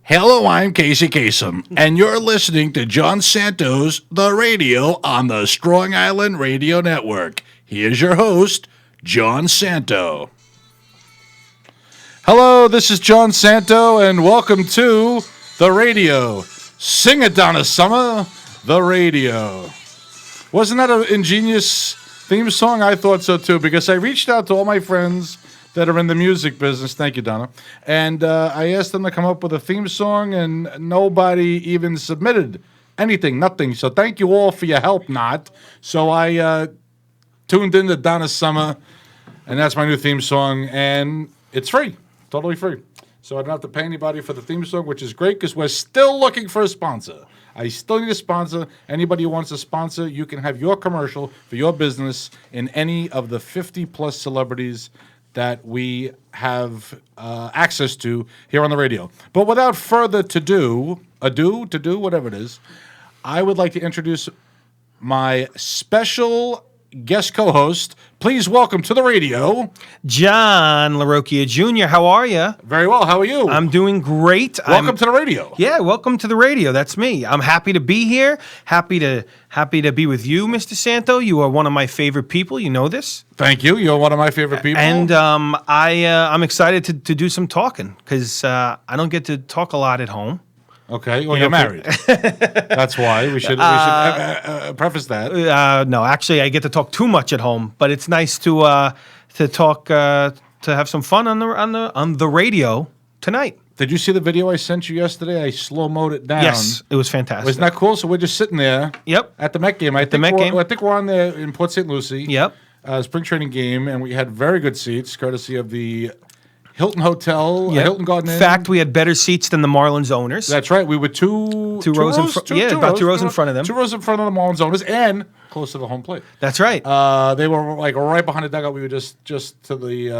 Hello, I'm Casey Kasem, and you're listening to John Santo's The Radio on the Strong Island Radio Network. Here's your host, John Santo. Hello, this is John Santo, and welcome to The Radio. Sing it, Donna Summer, The Radio. Wasn't that an ingenious theme song? I thought so, too, because I reached out to all my friends that are in the music business. Thank you, Donna. And I asked them to come up with a theme song, and nobody even submitted anything, nothing. So thank you all for your help, So I tuned into Donna Summer, and that's my new theme song, and it's free, totally free. So I don't have to pay anybody for the theme song, which is great because we're still looking for a sponsor. I still need a sponsor. Anybody who wants a sponsor, you can have your commercial for your business in any of the 50-plus celebrities that we have access to here on the radio. But without further ado, whatever it is, I would like to introduce my special guest co-host. Please welcome to the radio, John Larocchia Jr. How are you? Very well. How are you? I'm doing great. Welcome to the radio. Yeah, welcome to the radio. That's me. I'm happy to be here. Happy to be with you, Mr. Santo. You are one of my favorite people. You know this. Thank you. You're one of my favorite people. And I'm excited to do some talking because I don't get to talk a lot at home. Okay, well, you're married. That's why we should preface that. No, actually, I get to talk too much at home, but it's nice to talk to have some fun on the radio tonight. Did you see the video I sent you yesterday? I slow-moed it down. Yes, it was fantastic. Wasn't that cool? So we're just sitting there. Yep. At the Met game. I think we're on there in Port St. Lucie. Yep. Spring training game, and we had very good seats, courtesy of the Hilton Hotel, Hilton Garden Inn. In fact, we had better seats than the Marlins owners. That's right. We were two rows in front. About two rows in front of them. 2 rows in front of the Marlins owners and close to the home plate. That's right. They were like right behind the dugout. We were just to the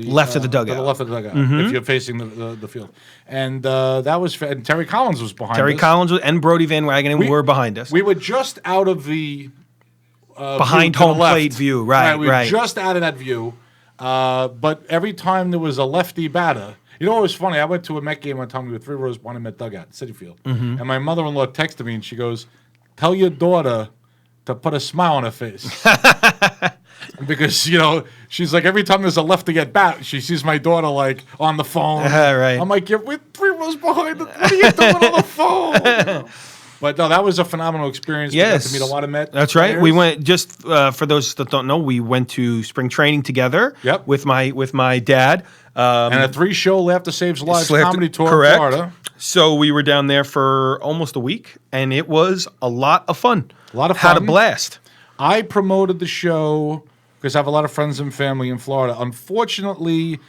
left of the dugout. To the left of the dugout, if you're facing the field. And that was and Terry Collins was behind us. Terry Collins and Brody Van Wagenen were behind us. We were just out of the behind home plate view. Right. We were just out of that view. But every time there was a lefty batter, you know what was funny? I went to a Met game one time. We were 3 rows behind him at dugout, Citi Field. And my mother-in-law texted me, and she goes, "Tell your daughter to put a smile on her face." Because, she's like, every time there's a lefty at bat, she sees my daughter, like, on the phone. Right. I'm like, we're 3 rows behind. What are you doing on the phone? But no, that was a phenomenal experience. Yes. We got to meet a lot of Met That's right. players. We went, just for those that don't know, we went to spring training together with my dad. And a 3-show Laughter Saves Lives comedy tour correct. in Florida. So we were down there for almost a week, and it was a lot of fun. A lot of fun. Had a blast. I promoted the show because I have a lot of friends and family in Florida. Unfortunately,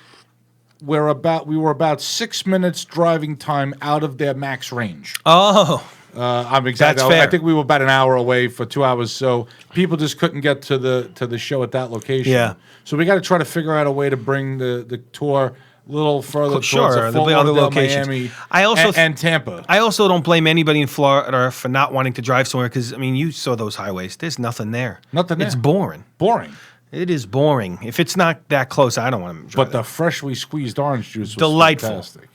we were about 6 minutes driving time out of their max range. Oh. I'm exactly. That's fair. I think we were about an hour away for 2 hours, so people just couldn't get to the show at that location. Yeah. So we got to try to figure out a way to bring the tour a little further towards there'll be other locations. Miami, and Tampa. I also don't blame anybody in Florida for not wanting to drive somewhere because you saw those highways. There's nothing there. Nothing there. It's boring. Boring. It is boring. If it's not that close, I don't want to drive. But the freshly squeezed orange juice was delightful. Fantastic.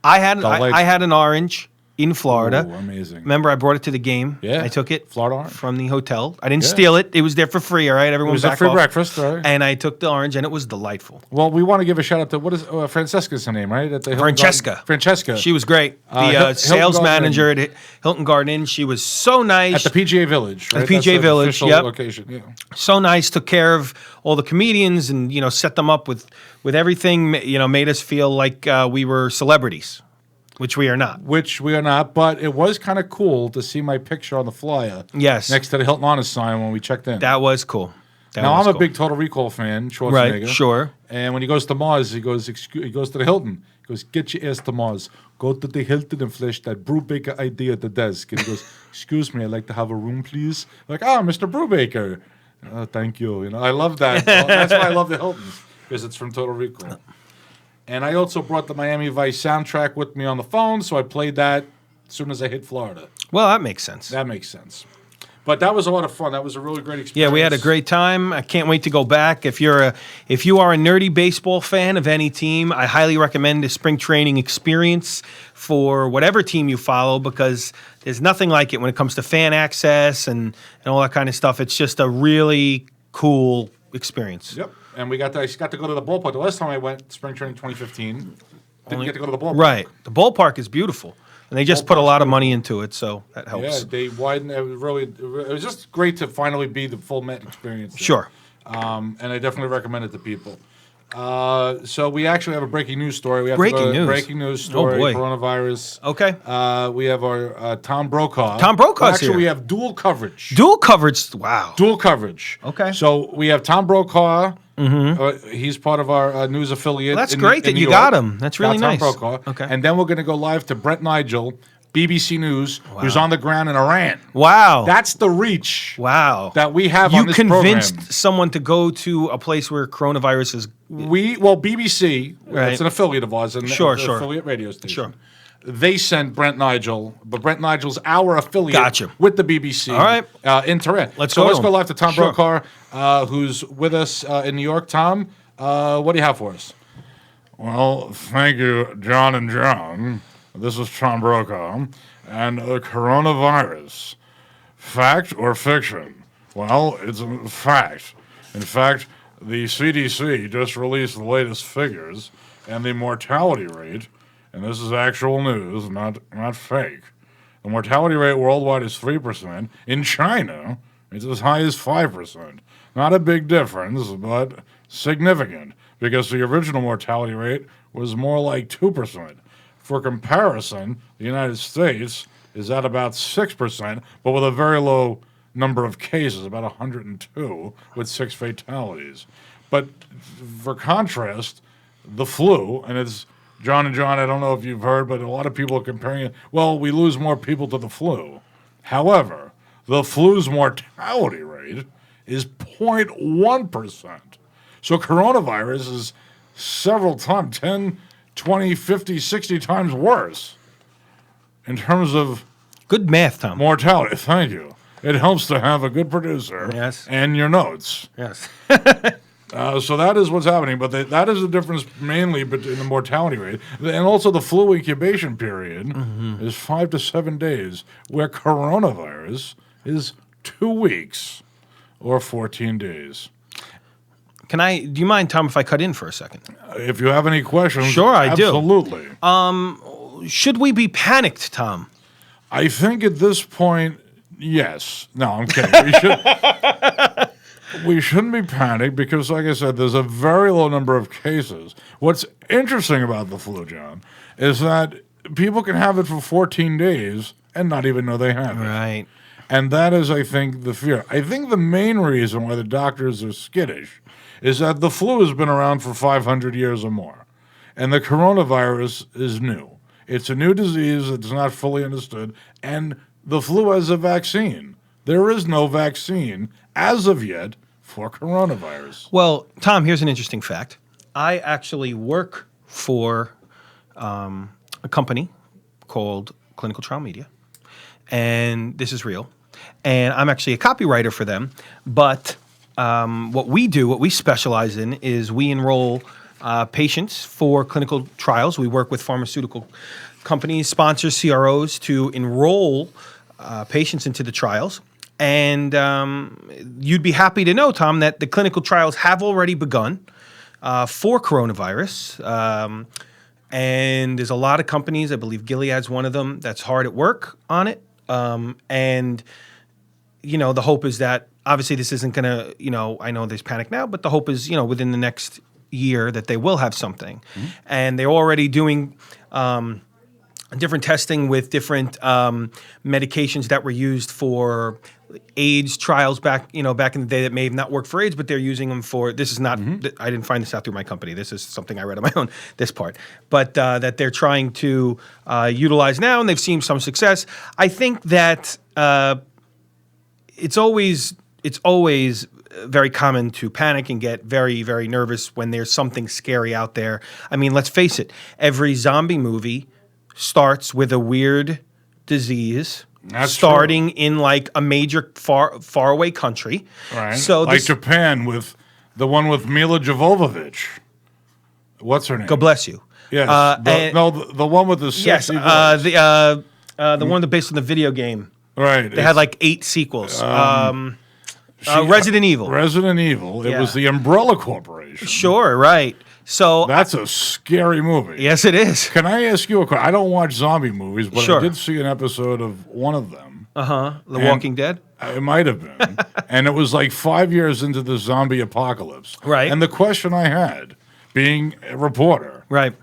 I had an orange in Florida. Ooh, amazing. Remember, I brought it to the game. Yeah. I took it Florida orange. from the hotel. I didn't steal it. It was there for free, all right? Everyone It was back a free off. breakfast, all right? And I took the orange, and it was delightful. Well, we want to give a shout out to, what is Francesca's her name, right? At the Francesca. She was great. The sales manager at Hilton Garden Inn. She was so nice. At the PGA Village, right? At the PGA Village, official location, yeah. So nice, took care of all the comedians and, set them up with everything, made us feel like we were celebrities. Which we are not. But it was kind of cool to see my picture on the flyer. Yes. Next to the Hilton Honors sign when we checked in. That was cool. I'm a big Total Recall fan, Schwarzenegger. Right, sure. And when he goes to Mars, he goes to the Hilton. He goes, "Get your ass to Mars. Go to the Hilton and flash that Brubaker ID at the desk." And he goes, "Excuse me, I'd like to have a room, please." Like, Mr. Brubaker. Thank you. I love that. That's why I love the Hiltons, because it's from Total Recall. And I also brought the Miami Vice soundtrack with me on the phone, so I played that as soon as I hit Florida. Well, that makes sense. But But that was a lot of fun. That was a really great experience. Yeah, we had a great time. I can't wait to go back. If you are a nerdy baseball fan of any team, I highly recommend the spring training experience for whatever team you follow, because there's nothing like it when it comes to fan access and all that kind of stuff. It's just a really cool experience. Yep. And I got to go to the ballpark. The last time I went, spring training 2015, didn't get to go to the ballpark. Right. The ballpark is beautiful. And they just put a lot of money into it, so that helps. Yeah, they widened. It was just great to finally be the full Met experience. Sure. And I definitely recommend it to people. So we actually have a breaking news story. We have breaking news story. Oh, boy. Coronavirus. Okay. We have our Tom Brokaw. Tom Brokaw's actually, here. we have dual coverage. Dual coverage. Wow. Dual coverage. Okay. So we have Tom Brokaw. He's part of our news affiliate. Well, that's great that you got him. That's really nice. Tom Brokaw. Okay. And then we're going to go live to Brent Nigel, BBC News, who's on the ground in Iran. Wow. That's the reach. Wow. That we have on this program. You convinced someone to go to a place where coronavirus is. BBC, right. It's an affiliate of ours, and sure. affiliate radio station. Sure. They sent Brent Nigel, but Brent Nigel's our affiliate Gotcha. with the BBC. All right. In Tehran. Let's go live to Tom Brokaw, who's with us in New York. Tom, what do you have for us? Well, thank you, John and John. This is Tom Brokaw. And the coronavirus, fact or fiction? Well, it's a fact. In fact, the CDC just released the latest figures, and the mortality rate, and this is actual news, not fake. The mortality rate worldwide is 3%. In China, it's as high as 5%. Not a big difference, but significant, because the original mortality rate was more like 2%. For comparison, the United States is at about 6%, but with a very low number of cases, about 102, with 6 fatalities. But for contrast, the flu, and it's John and John, I don't know if you've heard, but a lot of people are comparing it. Well, we lose more people to the flu. However, the flu's mortality rate is 0.1%. So coronavirus is several times, 10, 20, 50, 60 times worse in terms of good math, Tom. Mortality. Thank you. It helps to have a good producer. Yes. And your notes. Yes. So that is what's happening, but that is the difference mainly in the mortality rate. And also the flu incubation period is 5 to 7 days, where coronavirus is 2 weeks or 14 days. Do you mind, Tom, if I cut in for a second? If you have any questions, sure, I do. Absolutely. Should we be panicked, Tom? I think at this point, yes. No, I'm kidding. We shouldn't be panicked because, like I said, there's a very low number of cases. What's interesting about the flu, John, is that people can have it for 14 days and not even know they have it. Right. And that is, I think, the fear. I think the main reason why the doctors are skittish is that the flu has been around for 500 years or more, and the coronavirus is new. It's a new disease that's not fully understood, and the flu has a vaccine. There is no vaccine, as of yet, for coronavirus. Well, Tom, here's an interesting fact. I actually work for a company called Clinical Trial Media, and this is real. And I'm actually a copywriter for them, but what we specialize in is we enroll patients for clinical trials. We work with pharmaceutical companies, sponsors, CROs to enroll patients into the trials. And you'd be happy to know, Tom, that the clinical trials have already begun for coronavirus. And there's a lot of companies, I believe Gilead's one of them, that's hard at work on it. And, the hope is that obviously this isn't going to, I know there's panic now, but the hope is, within the next year that they will have something. Mm-hmm. And they're already doing different testing with different medications that were used for AIDS trials back in the day that may have not worked for AIDS, but they're using them for, this is not, I didn't find this out through my company. This is something I read on my own, this part. But that they're trying to utilize now, and they've seen some success. I think that it's always very common to panic and get very, very nervous when there's something scary out there. I mean, let's face it, every zombie movie starts with a weird disease That's starting in like a major far away country. Right. So like Japan with the one with Mila Jovovich. What's her name? God bless you. Yes. The one with the sexy voice. The one based on the video game. Right. They had like 8 sequels. Resident Evil. Resident Evil. It was the Umbrella Corporation. Sure, right. So that's a scary movie. Yes, it is. Can I ask you a question? I don't watch zombie movies, but Sure. I did see an episode of one of them. The Walking Dead? It might have been. And it was like 5 years into the zombie apocalypse. Right. And the question I had, being a reporter, Right.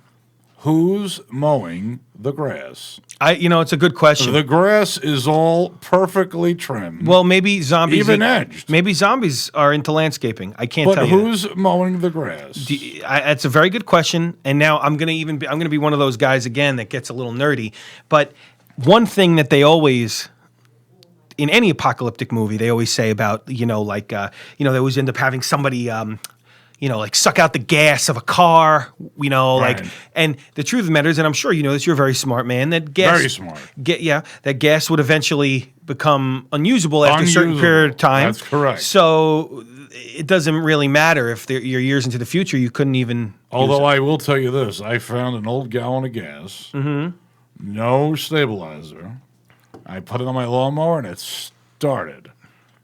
who's mowing the grass? It's a good question. The grass is all perfectly trimmed. Well, maybe zombies even edged. Maybe zombies are into landscaping. I can't But tell you. who's mowing the grass? That's a very good question. And now I'm gonna be one of those guys again that gets a little nerdy. But one thing that they always, in any apocalyptic movie, they always say about they always end up having somebody like suck out the gas of a car, Right. and the truth of the matter is, and I'm sure you know this, you're a very smart man, that gas, Very smart. That gas would eventually become unusable after a certain period of time. That's correct. So it doesn't really matter if you're years into the future, you couldn't even. Although I will tell you this, I found an old gallon of gas, no stabilizer. I put it on my lawnmower and it started.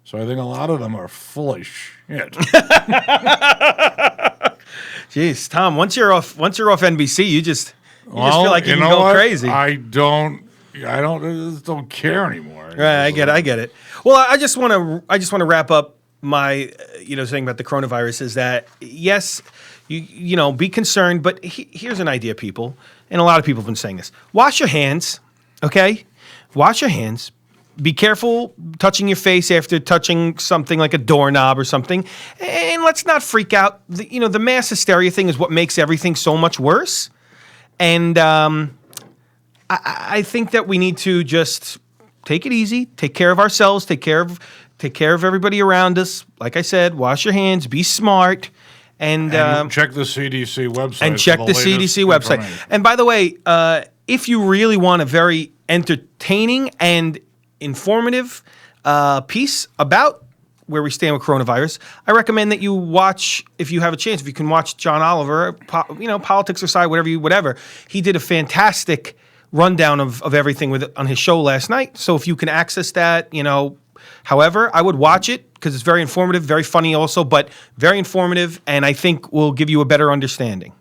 So I think a lot of them are full of shit. Jeez, Tom, once you're off NBC, you just feel like you can go what? crazy. I just don't care anymore. Right, I get it. Well, I just want to wrap up my saying about the coronavirus is that yes, you be concerned, but here's an idea, people, and a lot of people have been saying this: wash your hands, okay? Wash your hands. Be careful touching your face after touching something like a doorknob or something, and let's not freak out. The mass hysteria thing is what makes everything so much worse, and I think that we need to just take it easy, take care of ourselves, take care of everybody around us. Like I said, wash your hands, be smart, and check the CDC website. And check the CDC website. And by the way, if you really want a very entertaining and informative piece about where we stand with coronavirus, I recommend that you watch, if you have a chance, if you can watch John Oliver, Politics Aside, whatever. He did a fantastic rundown of everything on his show last night. So if you can access that, however, I would watch it because it's very informative, very funny also, but very informative, and I think will give you a better understanding.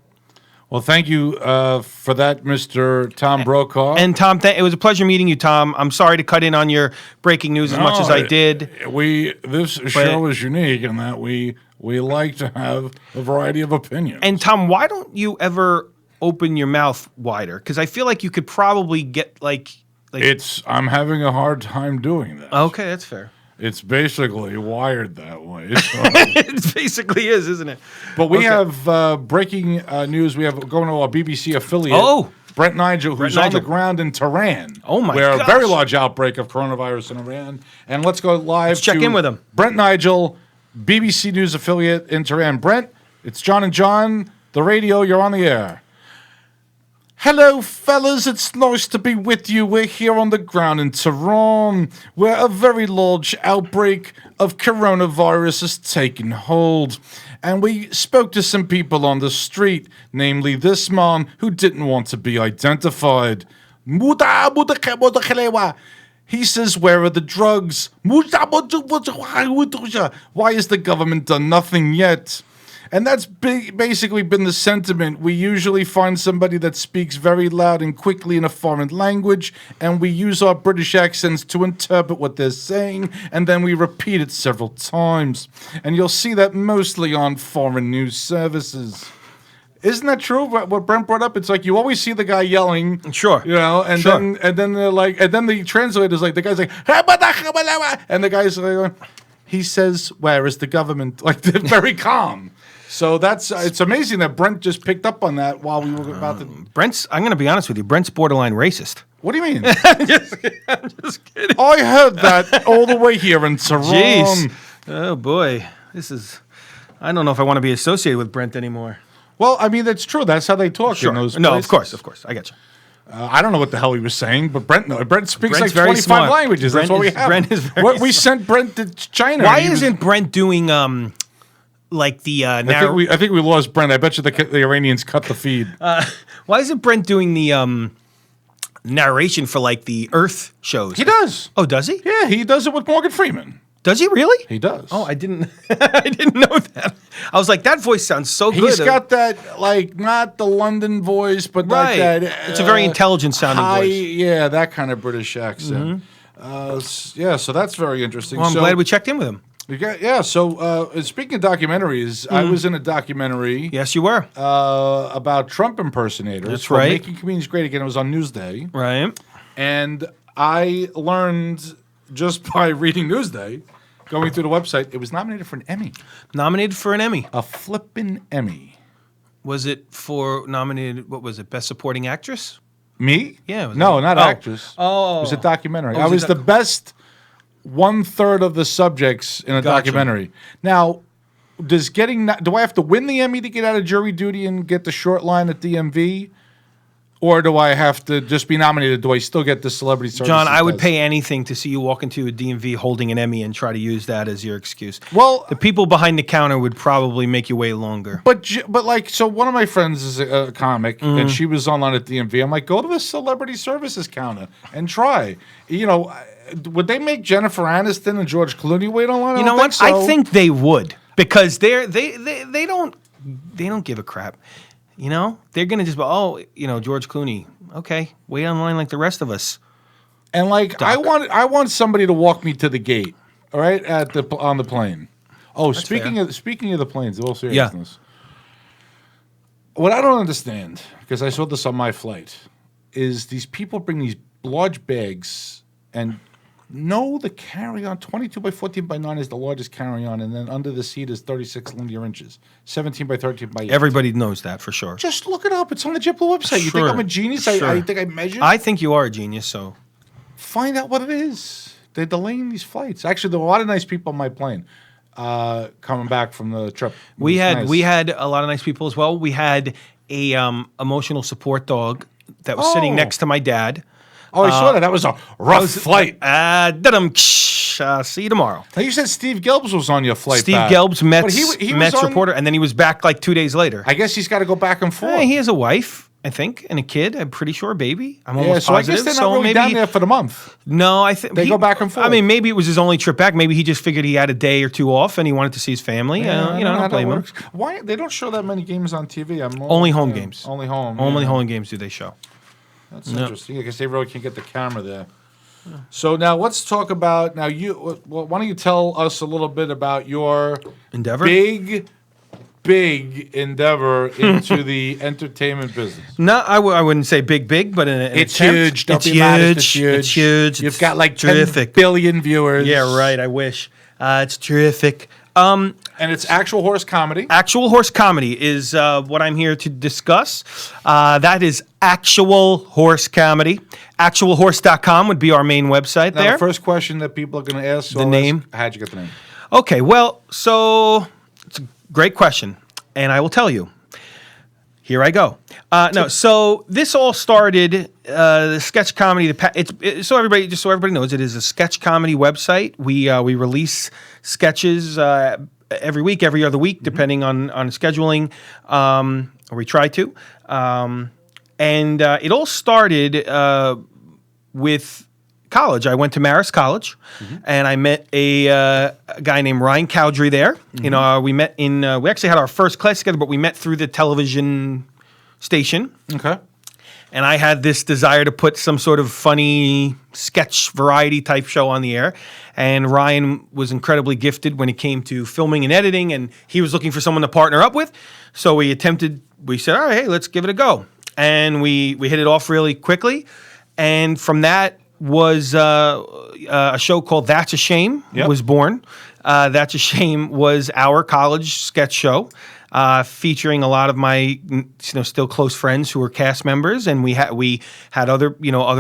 Well, thank you for that, Mr. Tom Brokaw. And Tom, it was a pleasure meeting you, Tom. I'm sorry to cut in on your breaking news as much as I did. This show is unique in that we like to have a variety of opinions. And Tom, why don't you ever open your mouth wider? Because I feel like you could probably get I'm having a hard time doing that. Okay, that's fair. It's basically wired that way. So. It basically is, isn't it? But we have breaking news. We have going to our BBC affiliate. Oh. Brent Nigel, who's on the ground in Tehran. Oh, my where gosh. a very large outbreak of coronavirus in Iran. And let's go live. Let's check in with him. Brent Nigel, BBC News affiliate in Tehran. Brent, it's John and John, the radio. You're on the air. Hello, fellas. It's nice to be with you. We're here on the ground in Tehran, where a very large outbreak of coronavirus has taken hold. And we spoke to some people on the street, namely this man who didn't want to be identified. He says, where are the drugs? Why has the government done nothing yet? And that's basically been the sentiment. We usually find somebody that speaks very loud and quickly in a foreign language, and we use our British accents to interpret what they're saying, and then we repeat it several times. And you'll see that mostly on foreign news services. Isn't that true? What Brent brought up? It's like you always see the guy yelling. Sure. Then they're like, and then the translator's like, the guy's like, and the guy's like, he says, where is the government? Like, they're very calm. So it's amazing that Brent just picked up on that while we were about to. I'm going to be honest with you. Brent's borderline racist. What do you mean? I'm just kidding. I heard that all the way here in Tehran. Jeez. Oh, boy. I don't know if I want to be associated with Brent anymore. Well, I mean, that's true. That's how they talk in those places. No, of course. I get you. I don't know what the hell he was saying, but Brent speaks Brent's like very 25 smart. languages. Brent That's what we is- have. Brent is very we sent Brent to China. Why and he was- isn't Brent doing like the I think we lost Brent. I bet you the Iranians cut the feed. why isn't Brent doing the narration for like the Earth shows? He does. Oh, does he? Yeah, he does it with Morgan Freeman. Does he really? He does. Oh, I didn't. I didn't know that. I was like, that voice sounds so good. He's got that, like, not the London voice, but Right. like that. It's a very intelligent sounding high, voice. Yeah, that kind of British accent. Yeah, so that's very interesting. Well, I'm glad we checked in with him. So speaking of documentaries, I was in a documentary Yes, you were. about Trump impersonators. That's called right. Making Comedians Great Again. It was on Newsday. Right. And I learned just by reading Newsday, going through the website, it was nominated for an Emmy. Nominated for an Emmy. A flippin' Emmy. Was it for nominated? What was it? Best Supporting Actress? Me? Yeah, it was No, a- not oh. actress. Oh. It was a documentary. Oh, I was it was the best 1/3 of the subjects in a Gotcha. documentary. Now, do I have to win the Emmy to get out of jury duty and get the short line at DMV? Or do I have to just be nominated? Do I still get the celebrity services? John, I would test? pay anything to see you walk into a DMV holding an Emmy and try to use that as your excuse. Well, The people behind the counter would probably make you wait longer. But like, so one of my friends is a comic, Mm-hmm. and she was online at DMV. I'm like, go to the celebrity services counter and try. You know, would they make Jennifer Aniston and George Clooney wait online? You I know don't what? think so. I think they would because they don't give a crap. You know, they're gonna just George Clooney. Okay, wait online like the rest of us. And like, I want somebody to walk me to the gate. All right, on the plane. Oh, speaking of the planes, all seriousness. What I don't understand, because I saw this on my flight, is these people bring these large bags and the carry-on 22 by 14 by 9 is the largest carry-on, and then under the seat is 36 linear inches, 17 by 13 by 8. Everybody knows that for sure. Just look it up. It's on the JetBlue website. You think Sure. I'm a genius? Sure. I think I measured? I think you are a genius. So Find out what it is. They're delaying these flights. Actually, there were a lot of nice people on my plane coming back from the trip. we It was had nice. a lot of nice people as well. We had a emotional support dog that was sitting Oh. next to my dad. Oh, I saw that. That was a rough flight. See you tomorrow. Now, you said Steve Gelbs was on your flight Steve back. Gelbs, But Mets, he was Mets on- reporter, and then he was back like 2 days later. I guess he's got to go back and forth. He has a wife, I think, and a kid. I'm pretty sure, a baby. I'm Yeah, almost so I positive. guess they're not really maybe down there for the month. No, I think They go back and forth. I mean, maybe it was his only trip back. Maybe he just figured he had a day or two off, and he wanted to see his family. I I know how don't that blame him. works. Why they don't show that many games on TV? Only home games. Only home. Only yeah. home games do they show. That's interesting because they really can't get the camera there. So now let's talk about Well, why don't you tell us a little bit about your Endeavor? big endeavor into the entertainment business? No, I wouldn't say big, but an It's attempt. huge. Don't It's be mad. huge. It's huge. It's huge. You've It's got like 10 terrific. billion viewers. Yeah, right. I wish. It's terrific. And it's actual horse comedy. Actual Horse Comedy is what I'm here to discuss. That is Actual Horse Comedy. Actualhorse.com would be our main website Now, there. the first question that people are going to ask, name? How'd you get the name? Okay, well, so it's a great question, and I will tell you. Here I go. So this all started the sketch comedy. So everybody knows, it is a sketch comedy website. We release sketches every week, every other week, depending on scheduling, or we try to. And it all started with college. I went to Marist College, and I met a guy named Ryan Cowdrey there. You know, we met we actually had our first class together, but we met through the television station. Okay. And I had this desire to put some sort of funny sketch variety type show on the air. And Ryan was incredibly gifted when it came to filming and editing, and he was looking for someone to partner up with. So we said, all right, hey, let's give it a go. And we hit it off really quickly. And from that was a show called That's a Shame was born. That's a Shame was our college sketch show. Featuring a lot of my still close friends who were cast members, and we had other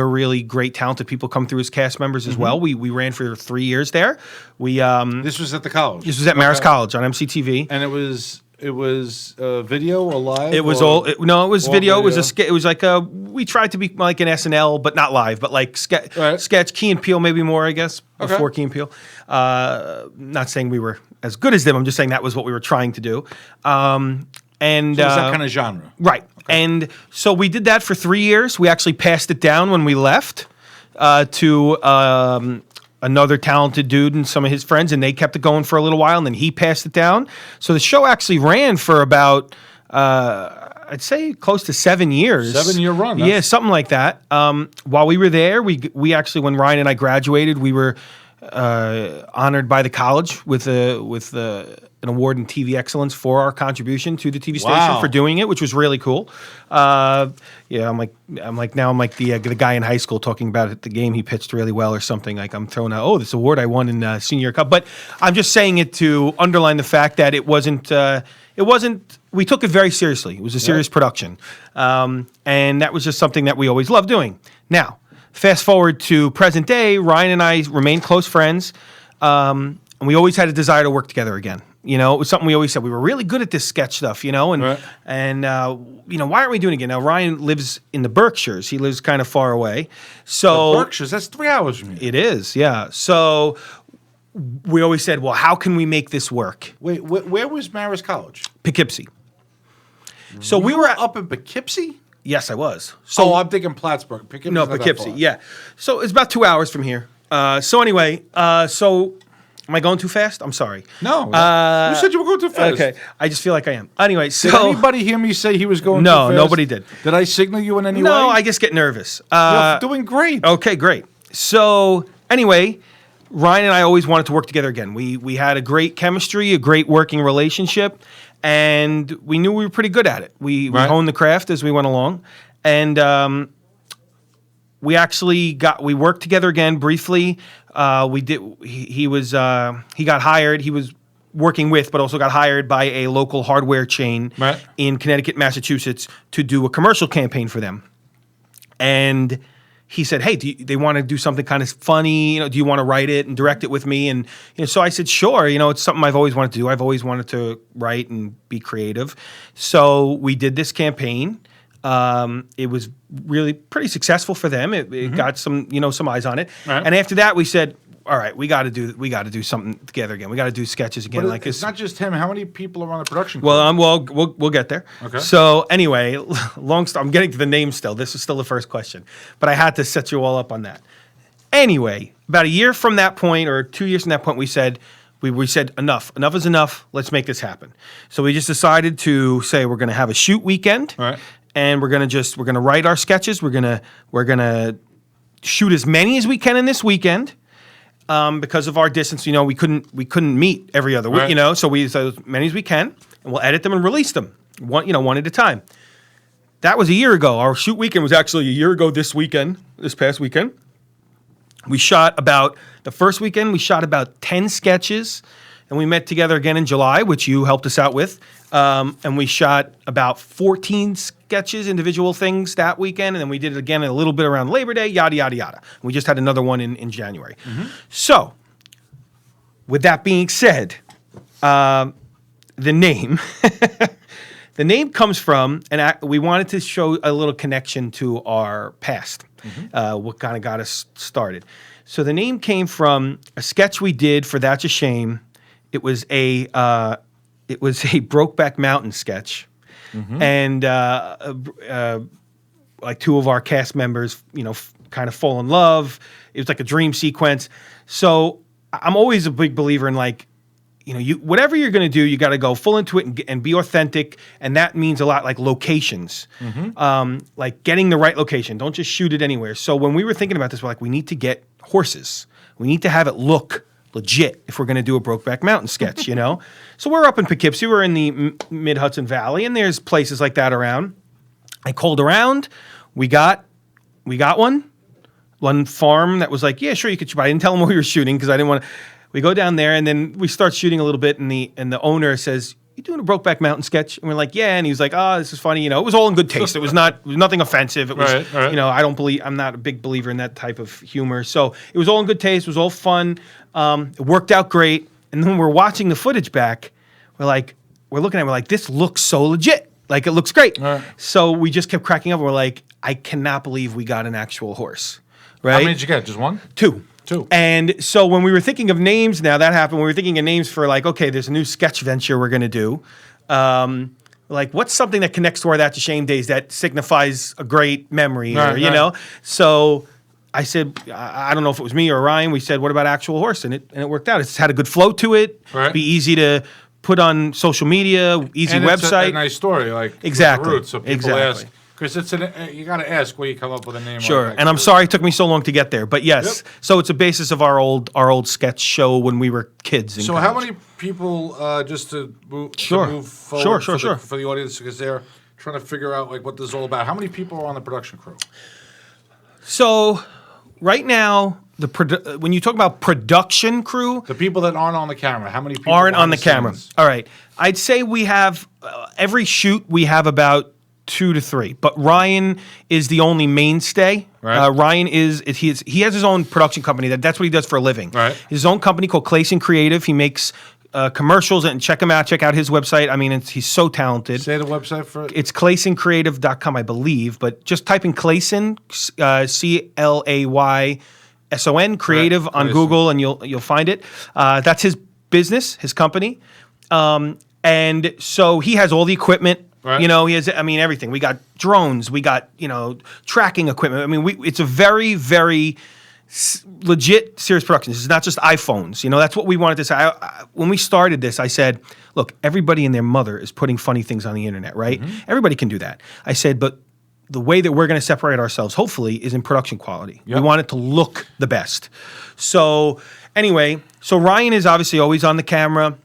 really great talented people come through as cast members as well. We ran for 3 years there. This was at the college. This was at Marist College on MCTV. And it was It was video or live? It was or- it was all video. It was video? it was like we tried to be like an SNL, but not live, but like Right. sketch, Key and Peele, maybe more, I guess, Okay. before Key and Peele. Not saying we were as good as them. I'm just saying that was what we were trying to do. And So it's that kind of genre. right. And so we did that for 3 years. We actually passed it down when we left to another talented dude and some of his friends, and they kept it going for a little while, and then he passed it down. So the show actually ran for about, I'd say, close to 7 years. 7-year run. Yeah, something like that. While we were there, we actually, when Ryan and I graduated, we were honored by the college with an award in TV excellence for our contribution to the TV station Wow. for doing it, which was really cool. Yeah, I'm like the guy in high school talking about it, the game he pitched really well or something. Like I'm throwing out, this award I won in senior cup. But I'm just saying it to underline the fact that it wasn't. We took it very seriously. It was a serious production, and that was just something that we always loved doing. Now, fast forward to present day, Ryan and I remain close friends, and we always had a desire to work together again. You know, it was something we always said. We were really good at this sketch stuff, and Right. why aren't we doing it again? Now, Ryan lives in the Berkshires. He lives kind of far away. So Berkshires, that's 3 hours from here. it is, yeah. So we always said, well, how can we make this work? Wait, where was Marist College? Poughkeepsie. So we You were up in Poughkeepsie? Yes, I was. So I'm thinking Plattsburgh. Poughkeepsie's no, not that Poughkeepsie. far. Yeah. So it's about 2 hours from here. So anyway, am I going too fast? I'm sorry. No, you said you were going too fast. Okay. I just feel like I am. Anyway, so Did anybody hear me say he was going No, too fast? nobody did. Did I signal you in any way? no, I just get nervous. You're doing great. Okay, great. So anyway, Ryan and I always wanted to work together again. We had a great chemistry, a great working relationship, and we knew we were pretty good at it. We Right. honed the craft as we went along, and we actually we worked together again briefly. We did. He got hired. He was working with, but also got hired by a local hardware chain Right. in Connecticut, Massachusetts, to do a commercial campaign for them. And he said, "Hey, they want to do something kind of funny? Do you want to write it and direct it with me?" And so I said, "Sure. It's something I've always wanted to do. I've always wanted to write and be creative." So we did this campaign. It was really pretty successful for them. It got some eyes on it. Right. And after that, we said, "All right, we got to do something together again. We got to do sketches again." But it's not just him. How many people are on the production crew? Well, we'll get there. Okay. So anyway, I'm getting to the name still. This is still the first question, but I had to set you all up on that. Anyway, about a year from that point, or 2 years from that point, we said enough. Enough is enough. Let's make this happen. So we just decided to say we're going to have a shoot weekend, All right. and we're going to write our sketches. We're gonna shoot as many as we can in this weekend. Because of our distance, we couldn't meet every other week, Right. So we said as many as we can, and we'll edit them and release them one at a time. That was a year ago. Our shoot weekend was actually a year ago this past weekend. We shot the first weekend, we shot about 10 sketches, and we met together again in July, which you helped us out with. And we shot about 14 sketches, individual things that weekend, and then we did it again a little bit around Labor Day, yada, yada, yada. We just had another one in January. Mm-hmm. So, with that being said, the name... The name comes from, and we wanted to show a little connection to our past, what kind of got us started. So the name came from a sketch we did for That's a Shame. It was a Brokeback Mountain sketch, and like two of our cast members, kind of fall in love. It was like a dream sequence. So I'm always a big believer in whatever you're going to do, you got to go full into it and be authentic. And that means a lot, like locations, like getting the right location. Don't just shoot it anywhere. So when we were thinking about this, we're like, we need to get horses. We need to have it look legit if we're going to do a Brokeback Mountain sketch, So we're up in Poughkeepsie. We're in the mid-Hudson Valley, and there's places like that around. I called around. We got one farm that was like, yeah, sure, you could shoot. But I didn't tell them where we were shooting because I didn't want to. We go down there, and then we start shooting a little bit, and the owner says, "You doing a Brokeback Mountain sketch?" And we're like, "Yeah." And he was like, "Oh, this is funny." It was all in good taste. It was nothing offensive. It was, Right. I'm not a big believer in that type of humor. So it was all in good taste. It was all fun. It worked out great. And then when we're watching the footage back, we're like, we're looking at it, we're like, this looks so legit. Like, it looks great. Right. So we just kept cracking up. We're like, I cannot believe we got an actual horse. Right? How many did you get? Just one? Two. Two. And so when we were thinking of names, now that happened, we were thinking of names for like, okay, there's a new sketch venture we're going to do. Like, what's something that connects to our That's a Shame days that signifies a great memory, or, you know? So I said, I don't know if it was me or Ryan. We said, what about actual horse? And it worked out. It's had a good flow to it. Right. Be easy to put on social media, easy and website. It's a nice story, like exactly. The roots, so people exactly. ask. Because it's you got to ask where you come up with a name. Sure, like that. and I'm sorry it took me so long to get there, but yes. Yep. So it's a basis of our old sketch show when we were kids. So how many people just to move forward for the audience, because they're trying to figure out like what this is all about? How many people are on the production crew? So right now, when you talk about production crew, the people that aren't on the camera, how many people aren't on the camera? All right, I'd say we have every shoot we have about 2 to 3, but Ryan is the only mainstay. Right. Ryan he has his own production company. That's what he does for a living. Right. His own company called Clayson Creative. He makes commercials, and check him out. Check out his website. I mean, he's so talented. Say the website for it. It's ClaysonCreative.com, I believe, but just type in Clayson, CLAYSON Creative on Google, and you'll find it. That's his business, his company, and so he has all the equipment. Right. You know, he has, I mean, everything. We got drones, we got, tracking equipment. I mean, it's a very, very legit, serious production. This is not just iPhones. That's what we wanted to say. When we started this, I said, look, everybody and their mother is putting funny things on the internet, right? Mm-hmm. Everybody can do that. I said, but the way that we're going to separate ourselves, hopefully, is in production quality. Yep. We want it to look the best. So anyway, Ryan is obviously always on the camera.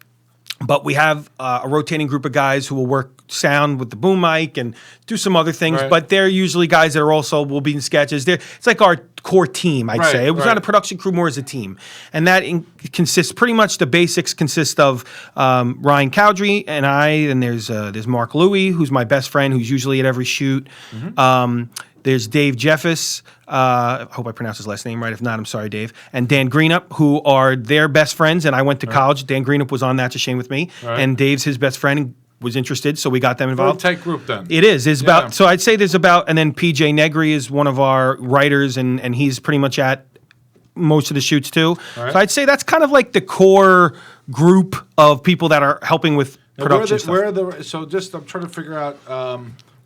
But we have a rotating group of guys who will work sound with the boom mic and do some other things. Right. But they're usually guys that will be in sketches. It's like our core team, I'd say. It was not a production crew, more as a team. And that consists pretty much, the basics consist of Ryan Cowdrey and I. And there's Mark Louie, who's my best friend, who's usually at every shoot. Mm-hmm. There's Dave Jeffis. I hope I pronounced his last name right. If not, I'm sorry, Dave. And Dan Greenup, who are their best friends. And I went to college. Dan Greenup was on That's a Shame with me. Right. And Dave's his best friend and was interested, so we got them involved. Very tight group then. It is. So I'd say there's about, and then PJ Negri is one of our writers, and he's pretty much at most of the shoots too. Right. So I'd say that's kind of like the core group of people that are helping with production stuff. So just, I'm trying to figure out...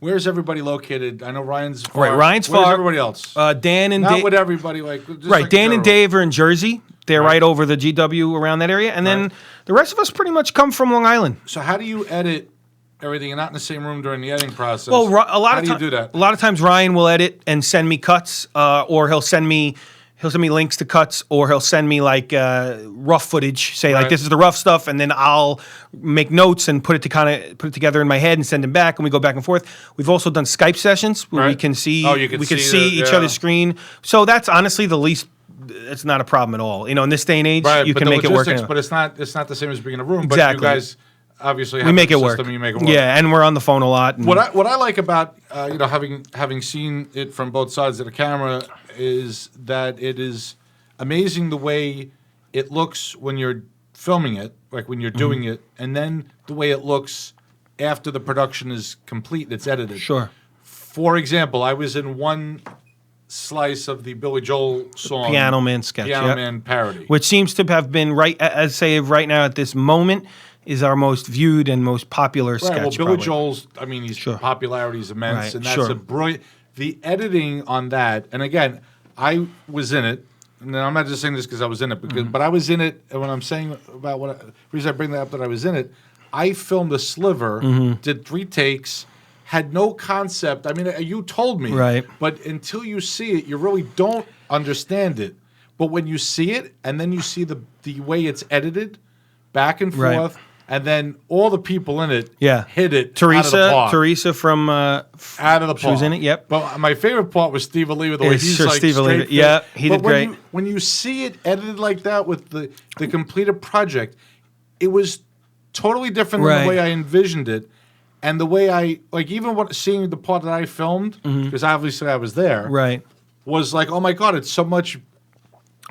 where's everybody located? I know Ryan's far. Right, Ryan's Where's far. everybody else? Dan and Not Dave. with everybody. Like just right, like Dan and Dave are in Jersey. They're right over the GW around that area. And then the rest of us pretty much come from Long Island. So how do you edit everything and not in the same room during the editing process? Well, how do you do that? A lot of times Ryan will edit and send me cuts, or he'll send me links to cuts, or he'll send me like rough footage, say like this is the rough stuff, and then I'll make notes and put it together in my head and send them back, and we go back and forth. We've also done Skype sessions where we can see each other's screen. So that's honestly the least. It's not a problem at all. In this day and age, you can make it work. But it's not the same as being in a room. Exactly. But you guys obviously have we make a it system. work. You make it work. Yeah, and we're on the phone a lot. What I like about having seen it from both sides of the camera is that it is amazing the way it looks when you're filming it, like when you're doing it, and then the way it looks after the production is complete and it's edited. Sure. For example, I was in one slice of the Billy Joel song, Piano Man sketch, Man parody, which seems to have been right now at this moment is our most viewed and most popular sketch. Well, Billy Joel's, his popularity is immense, and that's a brilliant. The editing on that, and again, I was in it. And I'm not just saying this because I was in it, but I was in it. And when I'm saying about the reason I bring that up that I was in it, I filmed a sliver, did 3 takes. Had no concept. You told me. Right. But until you see it, you really don't understand it. But when you see it, and then you see the way it's edited, back and forth, and then all the people in it hit it out of the park. Teresa from... out of the park. She was in it, yep. But my favorite part was Steve Oliva, the way he's like Steve Oliva. Yeah, he did great. When you see it edited like that with the completed project, it was totally different than the way I envisioned it. And the way seeing the part that I filmed, because obviously I was there, was like, oh my God, it's so much.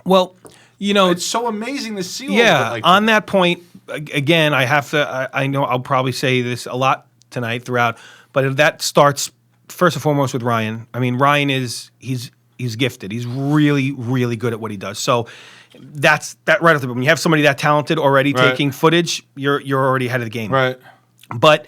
Well, it's so amazing to see. All of it like on that point, again, I have to. I know I'll probably say this a lot tonight throughout, but that starts first and foremost with Ryan. I mean, Ryan he's gifted. He's really, really good at what he does. So that's that right off the bat. When you have somebody that talented already taking footage, you're already ahead of the game. Right. But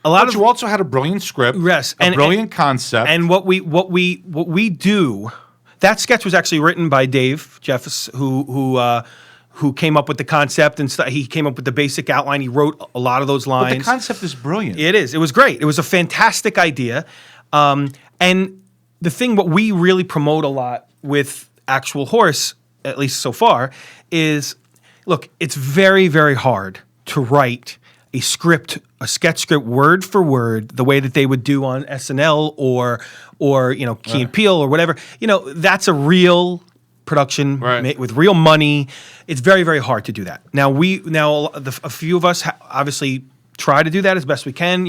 a lot But you also had a brilliant script. Yes, a brilliant concept. And what we do. That sketch was actually written by Dave Jeffs, who came up with the concept and he came up with the basic outline. He wrote a lot of those lines. But the concept is brilliant. It is. It was great. It was a fantastic idea. And the thing, what we really promote a lot with Actual Horse, at least so far, is, look, it's very, very hard to write a script, a sketch script, word for word, the way that they would do on SNL or Key and Peele or whatever. That's a real production with real money. It's very, very hard to do that. Now a few of us obviously try to do that as best we can.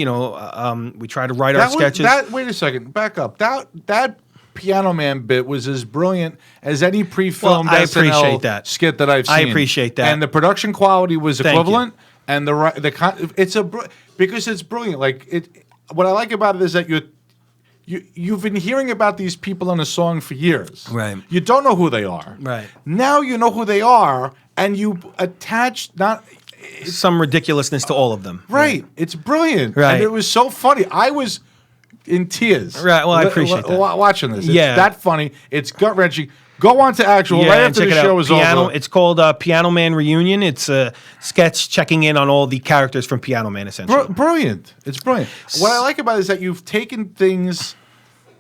We try to write our sketches. Wait a second, back up. That Piano Man bit was as brilliant as any pre-filmed SNL skit that I've seen. I appreciate that. And the production quality was equivalent. And because it's brilliant. What I like about it is that you've been hearing about these people in a song for years. Right. You don't know who they are. Right. Now you know who they are, and you attach some ridiculousness to all of them. Right. It's brilliant. Right. And it was so funny. I was in tears. Right. Well, I appreciate that. Watching this. It's Yeah. that funny. It's gut-wrenching. Go on to Actual right after the show is over. It's called Piano Man Reunion. It's a sketch checking in on all the characters from Piano Man, essentially. Brilliant. It's brilliant. What I like about it is that you've taken things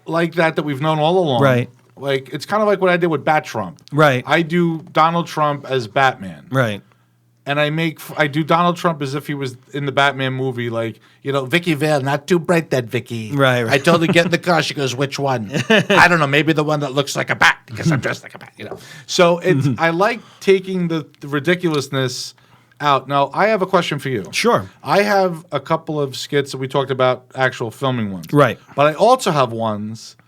like that we've known all along. Right. Like, it's kind of like what I did with Bat Trump. Right. I do Donald Trump as Batman. Right. And I do Donald Trump as if he was in the Batman movie, like, Vicky Vale, not too bright, that Vicky. Right. I told her to get in the car. She goes, which one? I don't know, maybe the one that looks like a bat, because I'm dressed like a bat, So I like taking the ridiculousness out. Now, I have a question for you. Sure. I have a couple of skits that we talked about, actual filming ones. Right. But I also have ones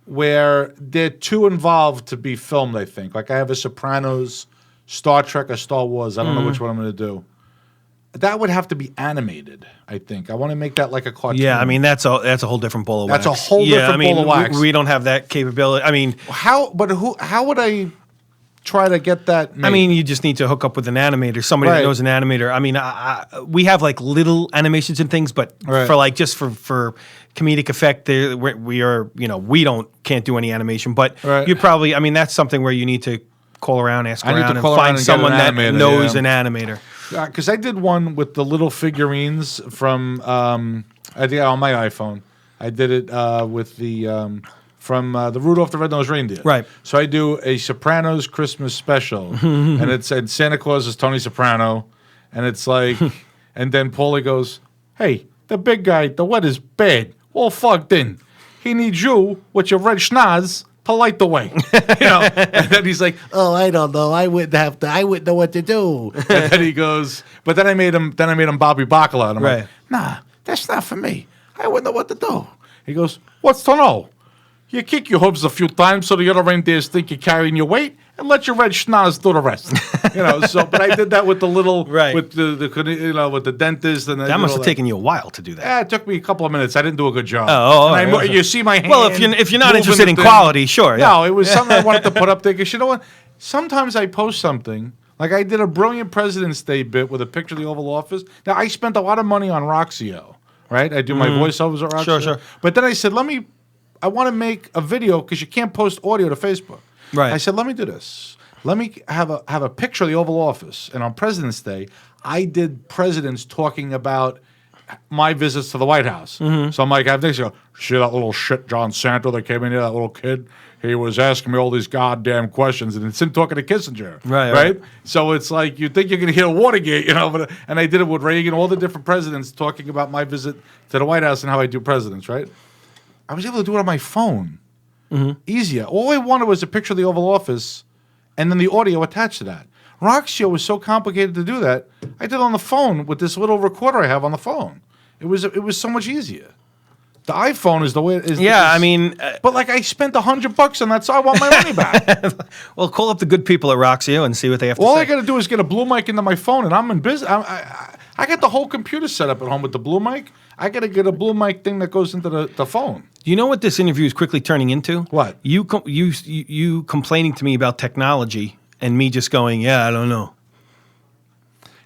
where they're too involved to be filmed, I think. Like, I have a Sopranos, Star Trek, or Star Wars. I don't know which one I'm going to do. That would have to be animated, I think. I want to make that like a cartoon. Yeah, I mean, that's a whole different ball of wax. That's a whole different ball of wax. We don't have that capability. I mean, how would I try to get that made? I mean, you just need to hook up with an animator, somebody that knows an animator. I mean, we have like little animations and things, but for comedic effect, we can't do any animation. But you probably, I mean, that's something where you need to call around, ask around, and find someone that knows an animator. Because I did one with the little figurines from I think on my iPhone. I did it with the from the Rudolph the Red-Nosed Reindeer. Right. So I do a Sopranos Christmas special, and it said Santa Claus is Tony Soprano, and it's like, and then Paulie goes, "Hey, the big guy, the weather's bad, all fogged in. He needs you with your red schnoz to light the way." And then he's like, "Oh, I don't know. I wouldn't know what to do." And then he goes, but then I made him Bobby Bacala. And I'm like, "Nah, that's not for me. I wouldn't know what to do." He goes, "What's to know? You kick your hooves a few times so the other reindeers think you're carrying your weight, and let your red schnoz do the rest." So but I did that with the little, with the with the dentist, and that must have taken you a while to do that. Yeah, it took me a couple of minutes. I didn't do a good job. You see my hand. Well, if you're not interested in quality, sure. Yeah. No, it was something I wanted to put up there because you know what? Sometimes I post something. Like I did a brilliant President's Day bit with a picture of the Oval Office. Now I spent a lot of money on Roxio, right? I do my voiceovers at Roxio. Sure. But then I said, I want to make a video because you can't post audio to Facebook. Right. I said, let me do this. Let me have a picture of the Oval Office. And on President's Day, I did presidents talking about my visits to the White House. So I'm like, I have things go, "See that little shit John Santo that came in here, that little kid? He was asking me all these goddamn questions." And it's him talking to Kissinger. Right? So it's like, you think you're going to hear Watergate, but, and I did it with Reagan, all the different presidents talking about my visit to the White House and how I do presidents, right? I was able to do it on my phone. Easier. All I wanted was a picture of the Oval Office and then the audio attached to that. Roxio was so complicated to do that. I did it on the phone with this little recorder I have on the phone. It was so much easier. The iPhone is the way. Yeah, I mean, but like I spent $100 on that, so I want my money back. well, call up the good people at Roxio and see what they have to All say. I got to do is get a blue mic into my phone, and I'm in business. I got the whole computer set up at home with the blue mic. I got to get a blue mic thing that goes into the phone. You know what this interview is quickly turning into? What? You complaining to me about technology and me just going, yeah, I don't know.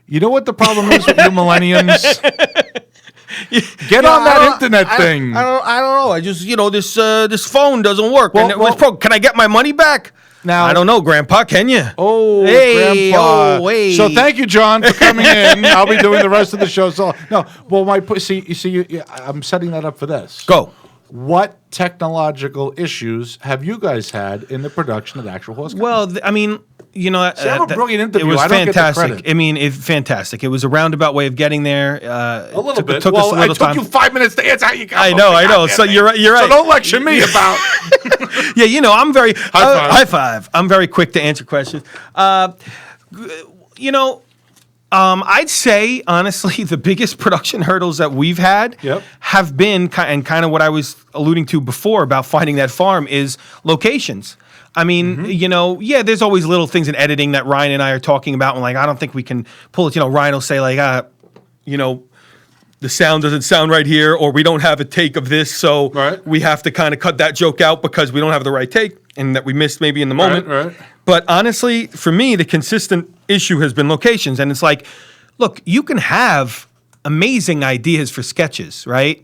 You know what the problem is with you millennials? Get on that internet thing. I don't know. I just this phone doesn't work. Well, can I get my money back? Now, I don't know, Grandpa. Can you? Oh, hey, Grandpa. oh, hey. So thank you, John, for coming in. I'll be doing the rest of the show. So no, well, I'm setting that up for this. Go. What technological issues have you guys had in the production of the actual horse? Well, I mean, See, I'm a brilliant interview. It was I don't get the fantastic. credit. I mean, fantastic. It was a roundabout way of getting there. A little bit. Took Well, us a little it took time. you 5 minutes to answer how you got. I know. So you're right. So don't lecture me about. Yeah, I'm very High five. high five. I'm very quick to answer questions. I'd say honestly the biggest production hurdles that we've had have been and kind of what I was alluding to before about finding that farm is locations. I mean, there's always little things in editing that Ryan and I are talking about, and like I don't think we can pull it. Ryan will say like, the sound doesn't sound right here, or we don't have a take of this, so we have to kind of cut that joke out because we don't have the right take, and that we missed maybe in the moment. Right. But honestly, for me, the consistent issue has been locations, and it's like, look, you can have amazing ideas for sketches, right?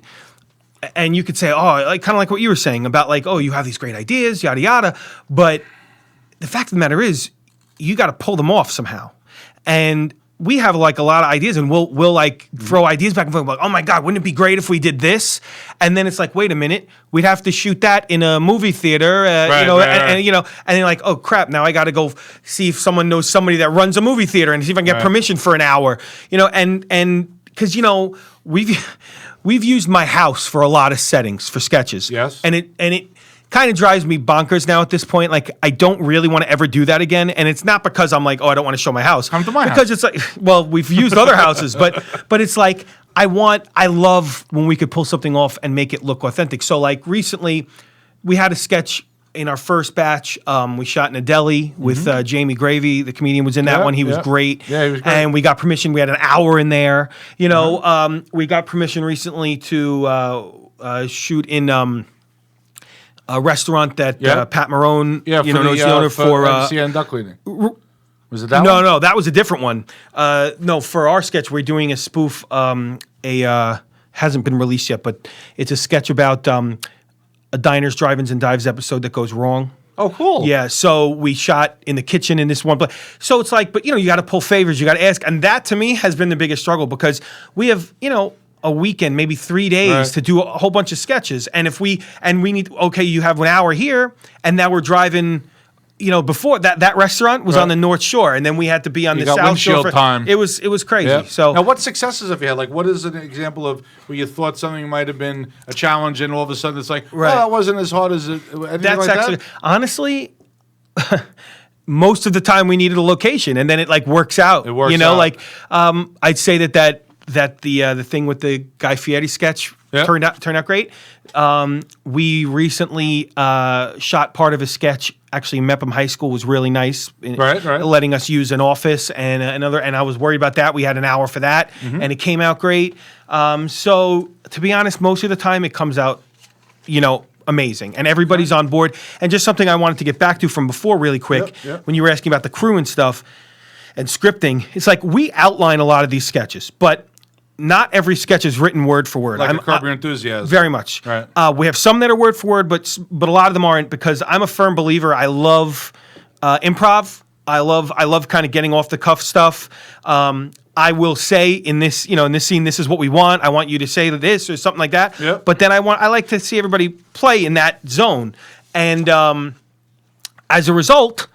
And you could say, kind of like what you were saying about like, you have these great ideas, yada yada. But the fact of the matter is, you got to pull them off somehow. And we have like a lot of ideas, and we'll like throw ideas back and forth. Like, oh my God, wouldn't it be great if we did this? And then it's like, wait a minute, we'd have to shoot that in a movie theater, and then like, oh crap, now I got to go see if someone knows somebody that runs a movie theater and see if I can get permission for an hour, and because we've used my house for a lot of settings for sketches. Yes. And it kind of drives me bonkers now at this point. Like, I don't really want to ever do that again. And it's not because I'm like, I don't want to show my house. Come to my house. Because it's like, well, we've used other houses, but it's like, I love when we could pull something off and make it look authentic. So like recently we had a sketch in our first batch. We shot in a deli with Jamie Gravy. The comedian was in that one. He was great. Yeah, he was great. And we got permission. We had an hour in there. We got permission recently to shoot in a restaurant that Pat Marone, knows the owner for CN Duck Cleaning. Was it that one? No, that was a different one. No, for our sketch, we're doing a spoof. Hasn't been released yet, but it's a sketch about a diners, drive-ins, and dives episode that goes wrong. Oh, cool. Yeah, so we shot in the kitchen in this one place. So it's like, but you got to pull favors, you got to ask, and that to me has been the biggest struggle because we have, a weekend, maybe 3 days to do a whole bunch of sketches, and we need, you have an hour here, and now we're driving. Before that restaurant was on the North Shore, and then we had to be on the South Shore. For time. It was crazy. Yeah. So now, what successes have you had? Like, what is an example of where you thought something might have been a challenge, and all of a sudden it's like, that wasn't as hard as it. That's like actually that? Honestly. Most of the time we needed a location, and then it like works out. It works out. Like I'd say that the thing with the Guy Fieri sketch turned out great. We recently shot part of a sketch. Actually, Mepham High School was really nice, letting us use an office and another. And I was worried about that. We had an hour for that, and it came out great. So to be honest, most of the time it comes out, amazing, and everybody's on board. And just something I wanted to get back to from before, really quick, when you were asking about the crew and stuff and scripting. It's like we outline a lot of these sketches, but not every sketch is written word for word. Like Curb Your Enthusiasm. Very much. Right. We have some that are word for word, but a lot of them aren't, because I'm a firm believer. I love improv. I love kind of getting off the cuff stuff. I will say in this scene, this is what we want. I want you to say this or something like that. Yep. But then I like to see everybody play in that zone, and as a result,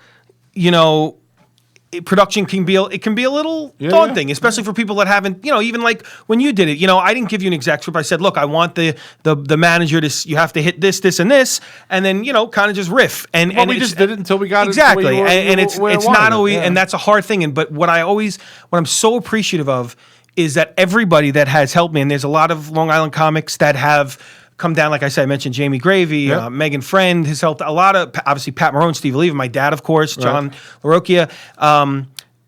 production can be a little daunting, especially for people that haven't, even like when you did it, I didn't give you an exact script. I said, look, I want the manager to, you have to hit this, and this, and then, kind of just riff. And we just did it until we got exactly. it. Exactly. And it's not always, and that's a hard thing. But what I'm so appreciative of is that everybody that has helped me, and there's a lot of Long Island comics that have come down. Like I said, I mentioned Jamie Gravy, Yep. Megan Friend has helped a lot of, obviously Pat Marone, Steve Levy, my dad, of course, John Larocchia.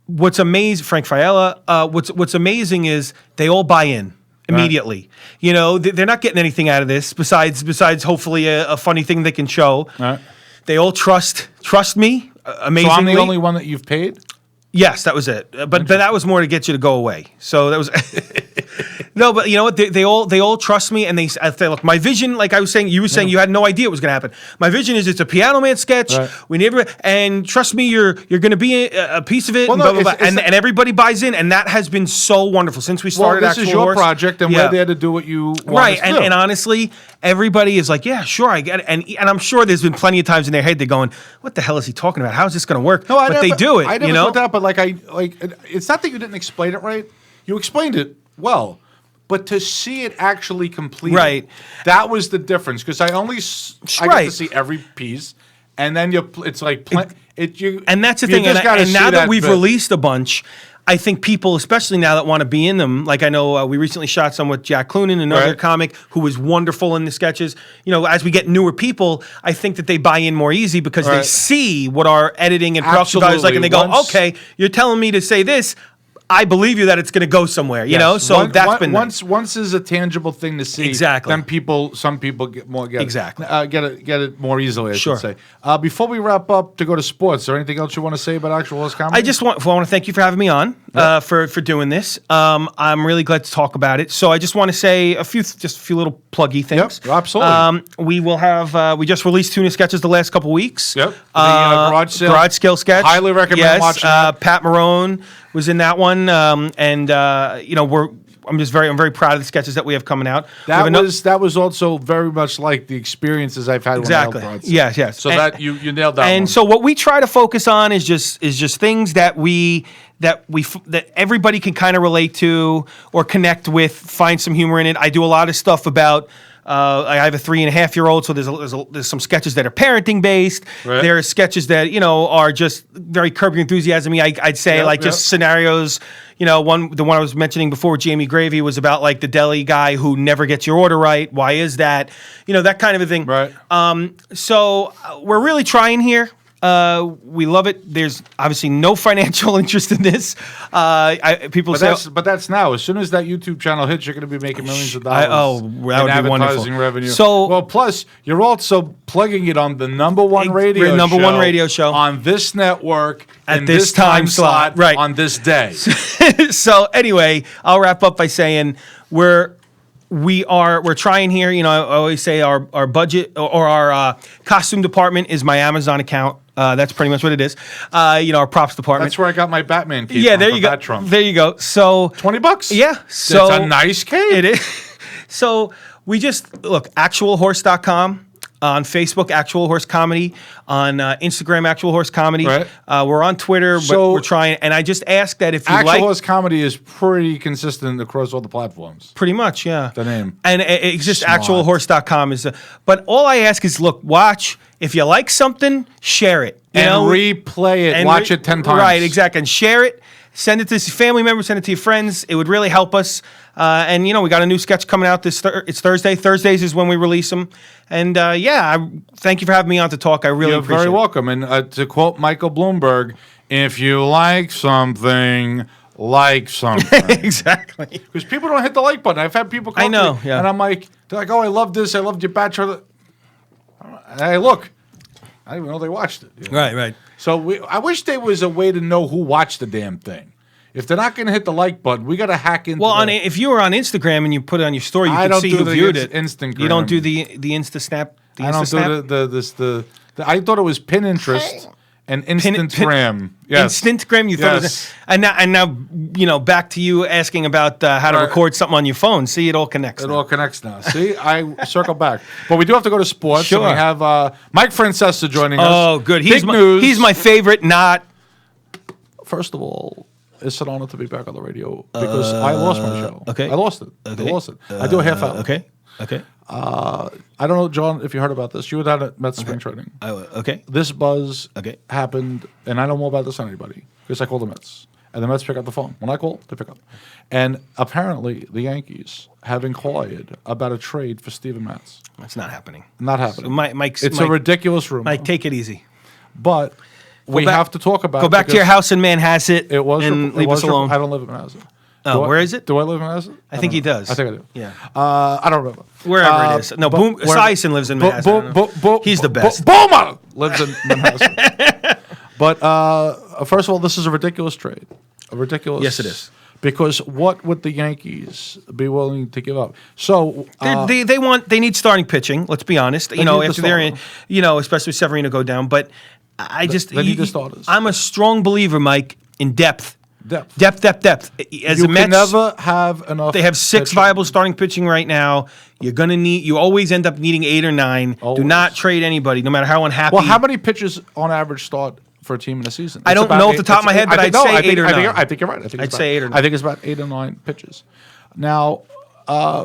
What's amazing, Frank Fiala, what's amazing is they all buy in immediately. You know, they're not getting anything out of this besides hopefully a funny thing they can show. Right. They all trust me amazingly. So I'm the only one that you've paid? Yes, that was it. But that was more to get you to go away. So that was no. But you know what? They all trust me, and they look. My vision, like I was saying, you were saying you had no idea what was going to happen. My vision is it's a Piano Man sketch. Right. We never and trust me, you're going to be a piece of it. Well, and, no, blah, blah, blah. it's And everybody buys in, and that has been so wonderful since we started. Well, this is Actual your Horse. project, and we're there to do what you want Right, us to do. and honestly, everybody is like, yeah, sure, I get it. And I'm sure there's been plenty of times in their head they're going, what the hell is he talking about? How is this going to work? No, but they do it, I never you know? thought that, but it's not that you didn't explain it right. You explained it well, but to see it actually completed, Right. that was the difference. Because I get Right. to see every piece, and then it's like And that's the you thing. just gotta And see now that we've bit. released a bunch, I think people, especially now that want to be in them, like I know we recently shot some with Jack Cloonan, another Right. comic who was wonderful in the sketches. You know, as we get newer people, I think that they buy in more easy because they Right. see what our editing and production value is like, and they go, Once- okay, you're telling me to say this. I believe you that it's going to go somewhere, you know? So that's been nice. once is a tangible thing to see. Exactly. Then some people get Exactly. get it more easily. I Sure. should say. Before we wrap up to go to sports, is there anything else you want to say about Actual Horse Comedy? I just want to thank you for having me on, for doing this. I'm really glad to talk about it. So I just want to say a few little pluggy things. Yep, absolutely. We will have we just released 2 new sketches the last couple weeks. Yep. The garage sale sketch. Highly recommend watching that. Pat Marone was in that one, and you know I'm very proud of the sketches that we have coming out. That was also very much like the experiences I've had. Exactly. When I helped Yes. So that you nailed that. And one. so what we try to focus on is just things that everybody can kind of relate to or connect with, find some humor in it. I do a lot of stuff about. I have a 3.5-year-old, so there's some sketches that are parenting based. Right. There are sketches that are just very Curb Your Enthusiasm-y. I'd say just scenarios. You know, the one I was mentioning before, Jamie Gravy, was about like the deli guy who never gets your order right. Why is that? You know, that kind of a thing. Right. So we're really trying here. We love it. There's obviously no financial interest in this. But that's now. As soon as that YouTube channel hits, you're going to be making millions of dollars. That would in be advertising wonderful. revenue. So, well, plus you're also plugging it on the number one radio show on this network at in this time slot, right, on this day. So anyway, I'll wrap up by saying we're trying here. You know, I always say our budget or our costume department is my Amazon account. That's pretty much what it is. You know, our props department. That's where I got my Batman cape. Yeah, there you go. There you go. So $20. Yeah. So it's a nice cape. It is. So we just look actualhorse.com. On Facebook, Actual Horse Comedy. On Instagram, Actual Horse Comedy. Right. We're on Twitter, but we're trying. And I just ask that if you Actual Horse Comedy is pretty consistent across all the platforms. Pretty much, yeah. The name. And it's just actualhorse.com. But all I ask is, look, watch. If you like something, share it. Replay it. Watch it 10 times. Right, exactly. And share it. Send it to your family members. Send it to your friends. It would really help us. And, you know, we got a new sketch coming out it's Thursday. Thursdays is when we release them. And, thank you for having me on to talk. I really appreciate it. You're very welcome. And to quote Michael Bloomberg, if you like something, like something. Exactly. Because people don't hit the like button. I've had people come to me, yeah. and I'm like, they're like, oh, I love this. I loved your Bachelor. Hey, look. I didn't even know they watched it. You know? Right. So I wish there was a way to know who watched the damn thing. If they're not going to hit the like button, we got to hack into. Well, if you were on Instagram and you put it on your story, you can see who viewed it. Instagram. You don't do the Insta Snap. I don't do the. I thought it was Pinterest and Instagram. Yes. Instantgram. You thought it was, and now you know. Back to you asking about how to record something on your phone. See, it all connects. All connects now. See, I circle back, but we do have to go to sports. Sure. And we have Mike Francesa joining us. Oh, good. News. He's my favorite. First of all, it's an honor to be back on the radio because I lost my show. Okay. I lost it. Okay. I lost it. I do a half hour. Okay. I don't know, John, if you heard about this. You were down at Mets spring training. Okay. This buzz Okay. happened, and I don't know about this on anybody because I called the Mets. And the Mets pick up the phone. When I call, they pick up. And apparently, the Yankees have inquired about a trade for Steven Matz. That's not happening. Not happening. So Mike's a ridiculous rumor. Mike, take it easy. But we have to talk about it. Go back to your house in Manhasset and leave us alone. I don't live in Manhasset. Where is it? Do I live in Manhasset? I think he does. I think I do. Yeah. I don't remember. Wherever it is. No, Sison lives in Manhasset. He's the best. Beaumont lives in Manhasset. But first of all, this is a ridiculous trade. A ridiculous. Yes, it is. Because what would the Yankees be willing to give up? So they need starting pitching. Let's be honest. After they're in, especially Severino go down. But I just they need the starters. I'm a strong believer, Mike, in depth. Depth. As you a Mets, can never have enough. They have 6 pitching. viable starting pitching right now. You always end up needing 8 or 9. Always. Do not trade anybody, no matter how unhappy. Well, how many pitchers on average start for a team in a season? I don't know off the top of my head, but I'd say 8 or 9. I think you're right. I'd say 8 or 9. I think it's about 8 or 9 pitches. Now,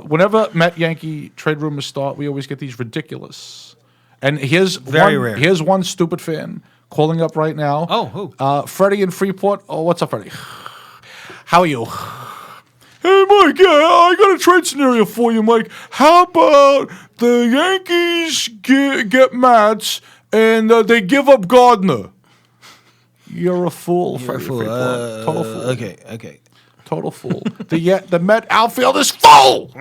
whenever Met Yankee trade rumors start, we always get these ridiculous. And here's rare. Here's one stupid fan calling up right now. Oh, who? Freddie in Freeport. Oh, what's up, Freddie? How are you? Hey, Mike, I got a trade scenario for you, Mike. How about the Yankees get Matz and they give up Gardner? You're a fool, Freddie. Total fool. Okay. Total fool. The Met outfield is full.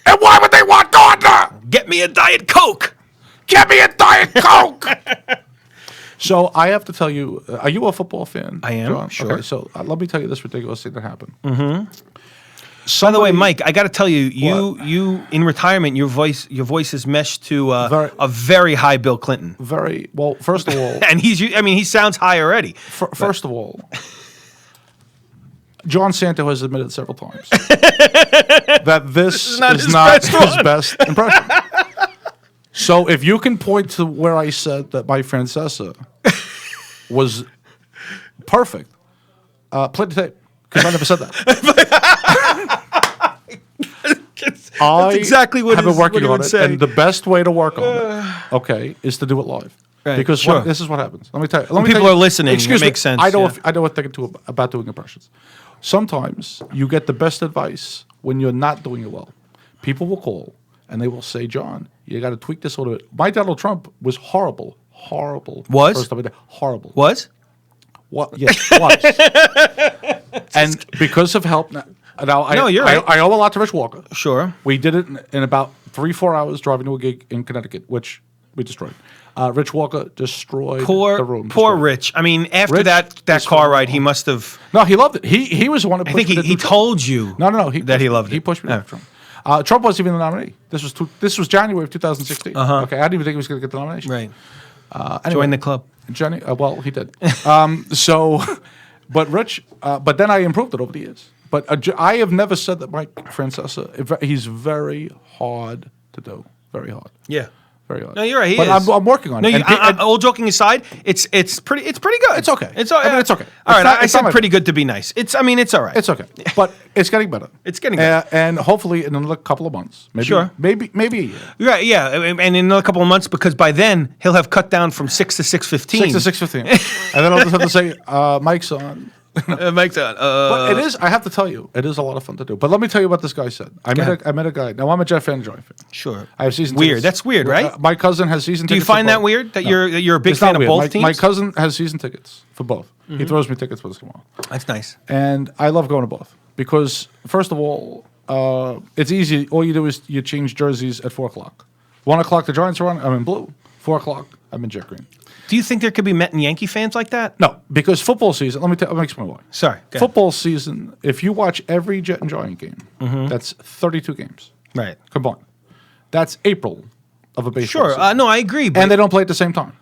And why would they want Gardner? Get me a Diet Coke. Get me a Diet Coke. So I have to tell you, are you a football fan? I am, John? sure. Okay, so let me tell you this ridiculous thing that happened. Mm-hmm. By the way, Mike, I got to tell you, you in retirement, your voice is meshed to a very high Bill Clinton. Very well. First of all, and he sounds high already. First of all, John Santo has admitted several times that this is not his best impression. So if you can point to where I said that my Francesa was perfect, play the tape, because I never said that. That's exactly what I've been working on it, say. and the best way to work on it, is to do it live. Right, because sure. this is what happens. Let me tell you. When people are listening, it makes sense. I know what they're thinking about doing impressions. Sometimes you get the best advice when you're not doing it well. People will call and they will say, "John, you got to tweak this a little bit." My Donald Trump was horrible. Was? First time I did. Horrible. Was? What? Yes, was. And because of help now you're right. I owe a lot to Rich Walker. Sure. We did it in about 3-4 hours driving to a gig in Connecticut, which we destroyed. Rich Walker destroyed the room. Poor Rich. I mean, after Rich that car ride, he must have. No, he loved it. He was the one who pushed I think he told you. No. That he loved it. He pushed me to Trump. Trump wasn't even the nominee. This was January of 2016. Uh-huh. Okay, I didn't even think he was going to get the nomination. Right. Anyway, Join the club. Well, he did. But Rich. But then I improved it over the years. But I have never said that Mike Francesa. He's very hard to do. Very hard. Yeah. Very hard. No, you're right. He but is. I'm working on it. All joking aside, it's pretty good. It's okay. It's okay. All right. I said pretty good to be nice. It's all right. It's okay. But it's getting better. It's getting better. And hopefully in another couple of months. Maybe a year. Right. Yeah. And in another couple of months, because by then he'll have cut down from 6 to 6:15. 6 to 6:15. And then I'll just have to say, Mike's on. Mike's on. But it is. I have to tell you, it is a lot of fun to do. But let me tell you what this guy said. I met a guy. Now I'm a Jet fan, Giant fan. Sure. I have season weird. tickets. That's weird, right? My cousin has season tickets. Do you find that weird that you're a big fan of both teams? My cousin has season tickets for both. Mm-hmm. He throws me tickets for this tomorrow. That's nice. And I love going to both because, first of all, it's easy. All you do is you change jerseys at 4:00. 1:00 the Giants are on. I'm in blue. 4:00 I'm in jet green. Do you think there could be Met and Yankee fans like that? No, because football season. Let me explain why. Sorry. Football season. If you watch every Jet and Giant game, that's 32 games. Right. Combined. That's April of a baseball season. Sure. No, I agree. And they don't play at the same time.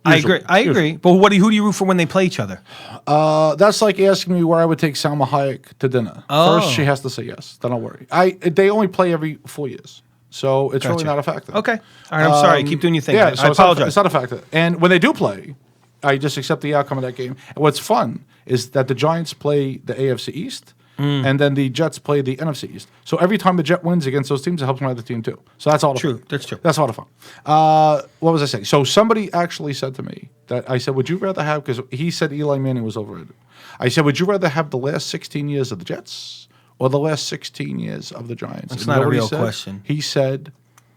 Usually. I agree. But who do you root for when they play each other? That's like asking me where I would take Salma Hayek to dinner. Oh. First, she has to say yes. Then I'll worry. They only play every 4 years. So it's really not a factor. Okay. All right, I'm sorry. Keep doing your thing. Yeah, I apologize. It's not a factor. And when they do play, I just accept the outcome of that game. And what's fun is that the Giants play the AFC East, and then the Jets play the NFC East. So every time the Jet wins against those teams, it helps my other team too. So that's all. True. That's true. That's a lot of fun. What was I saying? So somebody actually said to me that I said, "Would you rather have?" Because he said Eli Manning was overrated. I said, would you rather have the last 16 years of the Jets or the last 16 years of the Giants? That's And not you know a what he real said? question. He said,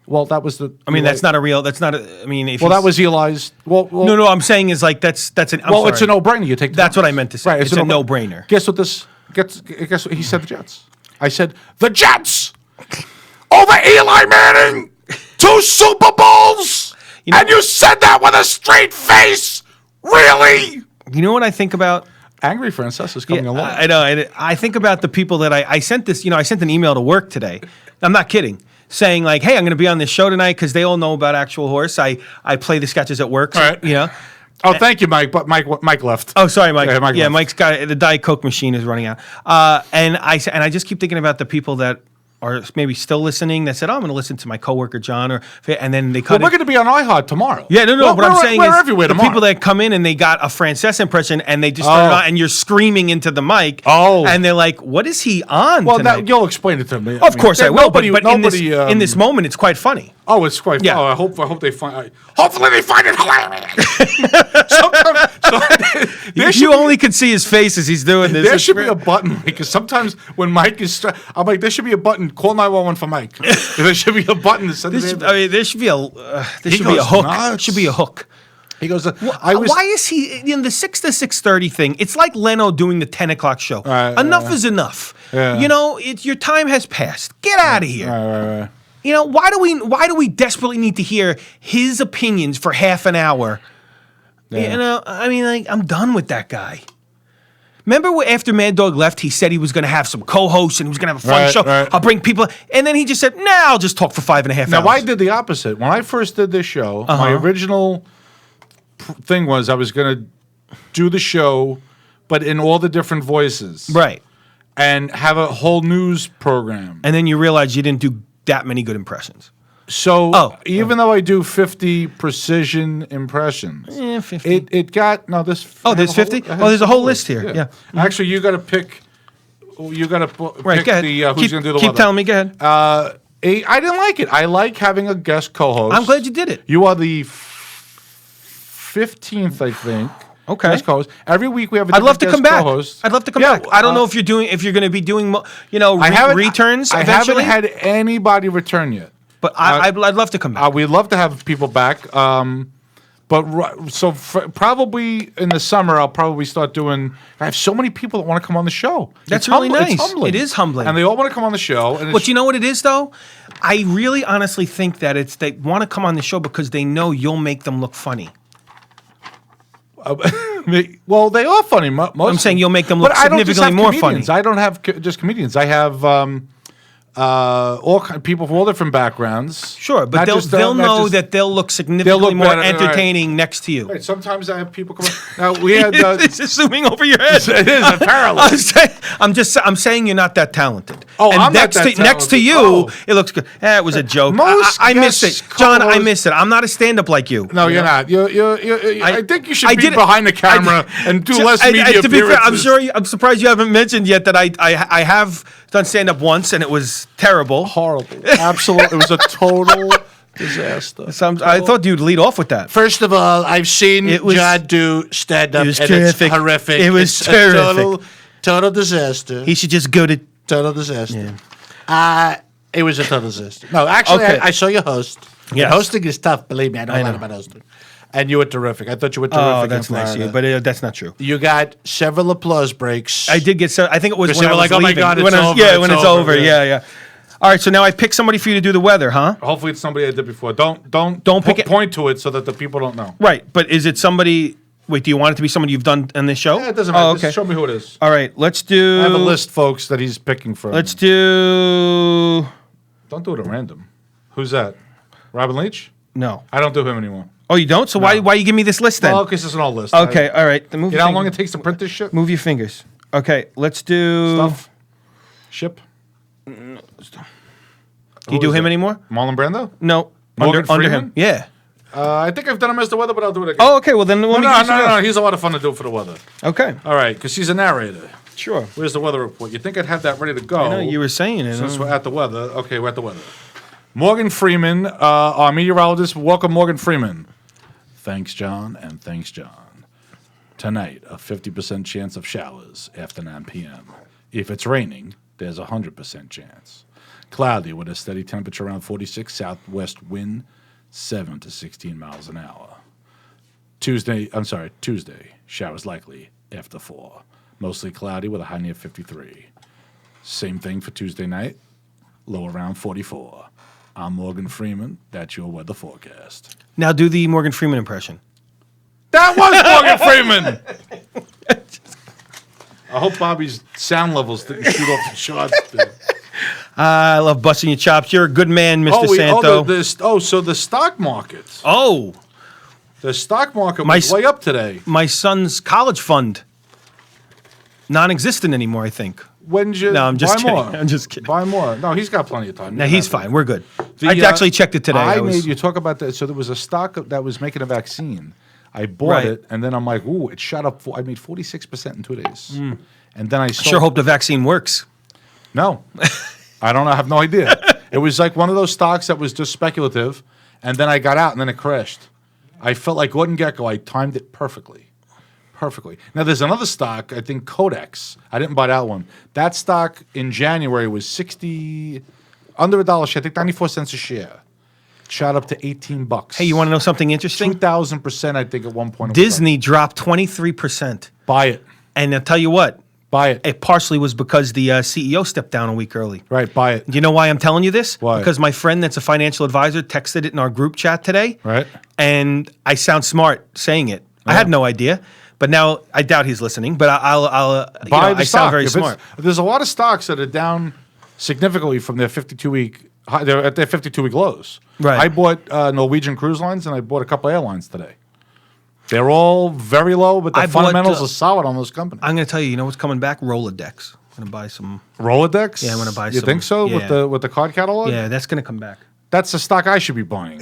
well, that was the. I mean, that's not a real. That's not. I mean, if Well, he's- that was Eli's. Well, No. I'm saying is like that's an. I'm well, it's a sorry. no-brainer. You take. The That's what I Giants. meant to say. Right, It's a no-brainer. Guess what this? Guess what he said? The Jets. I said the Jets over Eli Manning, 2 Super Bowls, and you said that with a straight face. Really? You know what I think about? Angry Frances is coming along. I know. I think about the people that I sent this. I sent an email to work today. I'm not kidding. Saying like, hey, I'm going to be on this show tonight because they all know about Actual Horse. I play the sketches at work. All right. Oh, thank you, Mike. But Mike left. Oh, sorry, Mike. Yeah, Mike Mike's got the Diet Coke machine is running out. And I just keep thinking about the people that are maybe still listening that said, "Oh, I'm going to listen to my coworker John," and then they Well, cut. we're going to be on iHeart tomorrow. Yeah, no. Well, what I'm saying we're is everywhere the tomorrow. people that come in and they got a Frances impression and they just turn it on and you're screaming into the mic. Oh. And they're like, "What is he on?" Well, tonight? you'll explain it to me. Of course I will. But nobody, in this moment, it's quite funny. Oh, it's quite. Yeah. Oh, I hope they find. Hopefully, they find it hilarious. You only could see his face as he's doing this. There It's should be great. a button because sometimes when Mike is, I'm like, there should be a button. Call 911 for Mike. There should be a button that says. There should be a goes hook. nuts. Should be a hook. He goes. Why is he in the 6 to 6:30 thing? It's like Leno doing the 10 o'clock show. Enough is enough. Yeah. Your time has passed. Get out of here. Right. Why do we desperately need to hear his opinions for half an hour? Yeah. I'm done with that guy. Remember after Mad Dog left, he said he was going to have some co-hosts and he was going to have a fun show. Right. I'll bring people, and then he just said, "Nah, I'll just talk for 5.5 hours." Now, I did the opposite. When I first did this show, my original thing was I was going to do the show, but in all the different voices. Right. And have a whole news program. And then you realize you didn't do that many good impressions. So even though I do 50 precision impressions, 50. it got there's there's 50. There's a whole list here. Yeah. Actually, you got to pick. You got to Right. pick Go ahead. who's going to do the keep weather. telling me. Go ahead. I didn't like it. I like having a guest co-host. I'm glad you did it. You are the 15th, I think. Okay. Guest co-host. Every week we have a I'd love to different come guest back. co-host. I'd love to come back. I don't know if you're going to be doing, returns I eventually. haven't had anybody return yet. But I'd love to come back. We'd love to have people back. Probably in the summer, I'll probably start doing. I have so many people that want to come on the show. That's It's really humbling. nice. It's humbling. It is humbling. and they all want to come on the show. And But you know what it is, though? I really honestly think that they want to come on the show because they know you'll make them look funny. well, they are funny. Most I'm saying you'll make them look but I don't just significantly have more comedians. funny. I don't have just comedians. I have people from all different backgrounds. Sure, but Not they'll not know just- that they'll look significantly more better, right. entertaining next to you. Right, sometimes I have people come. Now we had. It's assuming over your head. It is apparently. I'm saying you're not that talented. Oh, and I'm not next that to next to talented. you, Oh. it looks good. It was a joke. Most I missed guest it, John. I co-hosts- missed it. I'm not a stand-up like you. No, you're not. I think you should I be did it- behind the camera and do less media to be fair, appearances. I'm surprised you haven't mentioned yet that I have done stand-up once and it was terrible. Horrible. Absolutely. It was a total disaster. So I thought you'd lead off with that. First of all, I've seen It was- John do stand-up, it was and terrific. it's horrific. It was It's terrific. A total disaster. He should just go to. Total disaster. It was a total disaster. No, actually, Okay. I saw you host. Yes. Hosting is tough. Believe me, I know a lot know. about hosting. And you were terrific. I thought you were terrific. Oh, in that's nice of you, Florida. but that's not true. You got several applause breaks. I did get. I think it was Because when they I were was like, "Oh my leaving. God, it's when I was- over, Yeah, it's when it's over," over. yeah. Yeah. All right, so now I picked somebody for you to do the weather, huh? Hopefully, it's somebody I did before. Don't pick it- point to it so that the people don't know. Right, but is it somebody? Wait, do you want it to be somebody you've done on this show? Yeah, it doesn't matter. Oh, Just okay. show me who it is. All right, let's do. I have a list, folks, that he's picking from. Let's do. Don't do it at random. Who's that? Robin Leach? No. I don't do him anymore. Oh, you don't? So why you give me this list then? Well, because it's an old list. Okay, all right. Then move You your know how long finger- it takes to print this shit? Move your fingers. Okay, let's do. Stuff? Ship? Do you do him anymore? Marlon Brando? No. Morgan Under Freeman? him. Yeah. I think I've done him as the weather, but I'll do it again. Oh, okay. Well, then let me do something No. else. He's a lot of fun to do for the weather. Okay. All right, because he's a narrator. Sure. Where's the weather report? You think I'd have that ready to go? I know you were saying it. Since we're at the weather. Okay, we're at the weather. Morgan Freeman, our meteorologist. Welcome, Morgan Freeman. Thanks, John, and thanks, John. Tonight, a 50% chance of showers after 9 p.m. If it's raining, there's a 100% chance. Cloudy with a steady temperature around 46, southwest wind 7 to 16 miles an hour. Tuesday, showers likely after 4. Mostly cloudy with a high near 53. Same thing for Tuesday night, low around 44. I'm Morgan Freeman. That's your weather forecast. Now do the Morgan Freeman impression. That was Morgan Freeman! I hope Bobby's sound levels didn't shoot off the charts. Dude. I love busting your chops. You're a good man, Mr. Santo. So the stock market. Oh, The stock market was way up today. my son's college fund, non-existent anymore, I think. When you No, I'm just buy kidding. more. I'm just kidding. Buy more. No, he's got plenty of time. Now he's fine. We're good. The, I actually checked it today. You talk about that. So there was a stock that was making a vaccine. I bought Right. it, and then I'm like, ooh, it shot up. I made 46% in 2 days. And then I sold. sure hope the vaccine works. No, I don't know. I have no idea. It was like one of those stocks that was just speculative, and then I got out, and then it crashed. I felt like Gordon Gekko. I timed it perfectly. Now, there's another stock, I think Codex. I didn't buy that one. That stock in January was under $1 share, I think 94 cents a share. Shot up to $18. Hey, you want to know something interesting? 2,000%, I think, at one point. Disney dropped 23%. Buy it. And I'll tell you what, Buy it. it partially was because the CEO stepped down a week early. Right, buy it. Do you know why I'm telling you this? Why? Because my friend that's a financial advisor texted it in our group chat today. Right. And I sound smart saying it. I had no idea. But now I doubt he's listening. But I'll Buy the I stock. sound very If smart. there's a lot of stocks that are down significantly from their 52-week high. They're at their 52-week lows. Right. I bought Norwegian Cruise Lines, and I bought a couple airlines today. They're all very low, but the I fundamentals bought, are solid on those companies. I'm going to tell you, you know what's coming back? Rolodex. I'm going to buy some. Rolodex? Yeah, I'm gonna buy You some. think so? Yeah. With the card catalog? Yeah, that's going to come back. That's the stock I should be buying.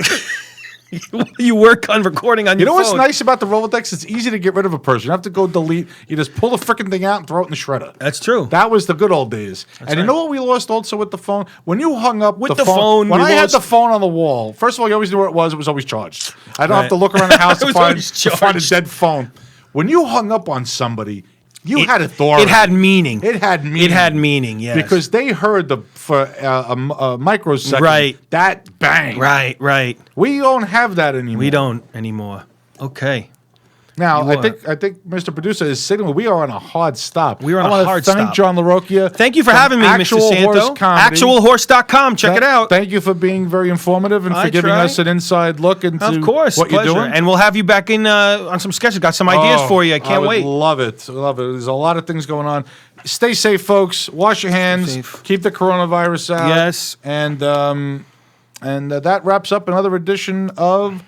You work on recording on You your know what's phone. nice about the Rolodex? It's easy to get rid of a person. You don't have to go delete. You just pull the freaking thing out and throw it in the shredder. That's true. That was the good old days. And you right. know what we lost also with the phone? When you hung up With the phone, when we I had lost- the phone on the wall, first of all, you always knew where it was always charged. I don't have to look around the house It to was find, always to find a charged. dead phone. When you hung up on somebody, you had authority. It had meaning. It had meaning. It had meaning, yes. Because they heard for a microsecond, Right. that bang. Right. We don't have that anymore. We don't anymore. Okay. Now, You I think Mr. Producer is signaling we are on a hard stop. We are on I a wanna hard thank stop. John Larocchia. Thank you for from having me, Mr. Actual Santo. Horse Comedy. Actualhorse.com. Check it out. Thank you for being very informative and I for giving try. us an inside look into Of course. what pleasure. you're doing. And we'll have you back in on some sketches. Got some ideas for you. I can't would wait. Love it. Love it. There's a lot of things going on. Stay safe, folks. Wash your hands. safe. Keep the coronavirus out. Yes. And that wraps up another edition of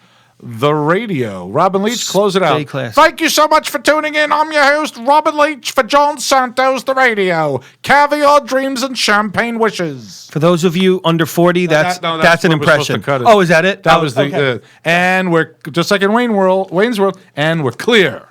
The Radio. Robin Leach, close it out. Stay classy. Thank you so much for tuning in. I'm your host, Robin Leach, for John Santos, The Radio. Caviar dreams and champagne wishes. For those of you under 40, that's No, an where we're supposed to impression. cut it. Oh, is that it? That Oh, was the. okay. And we're just like in Wayne's World, and we're clear.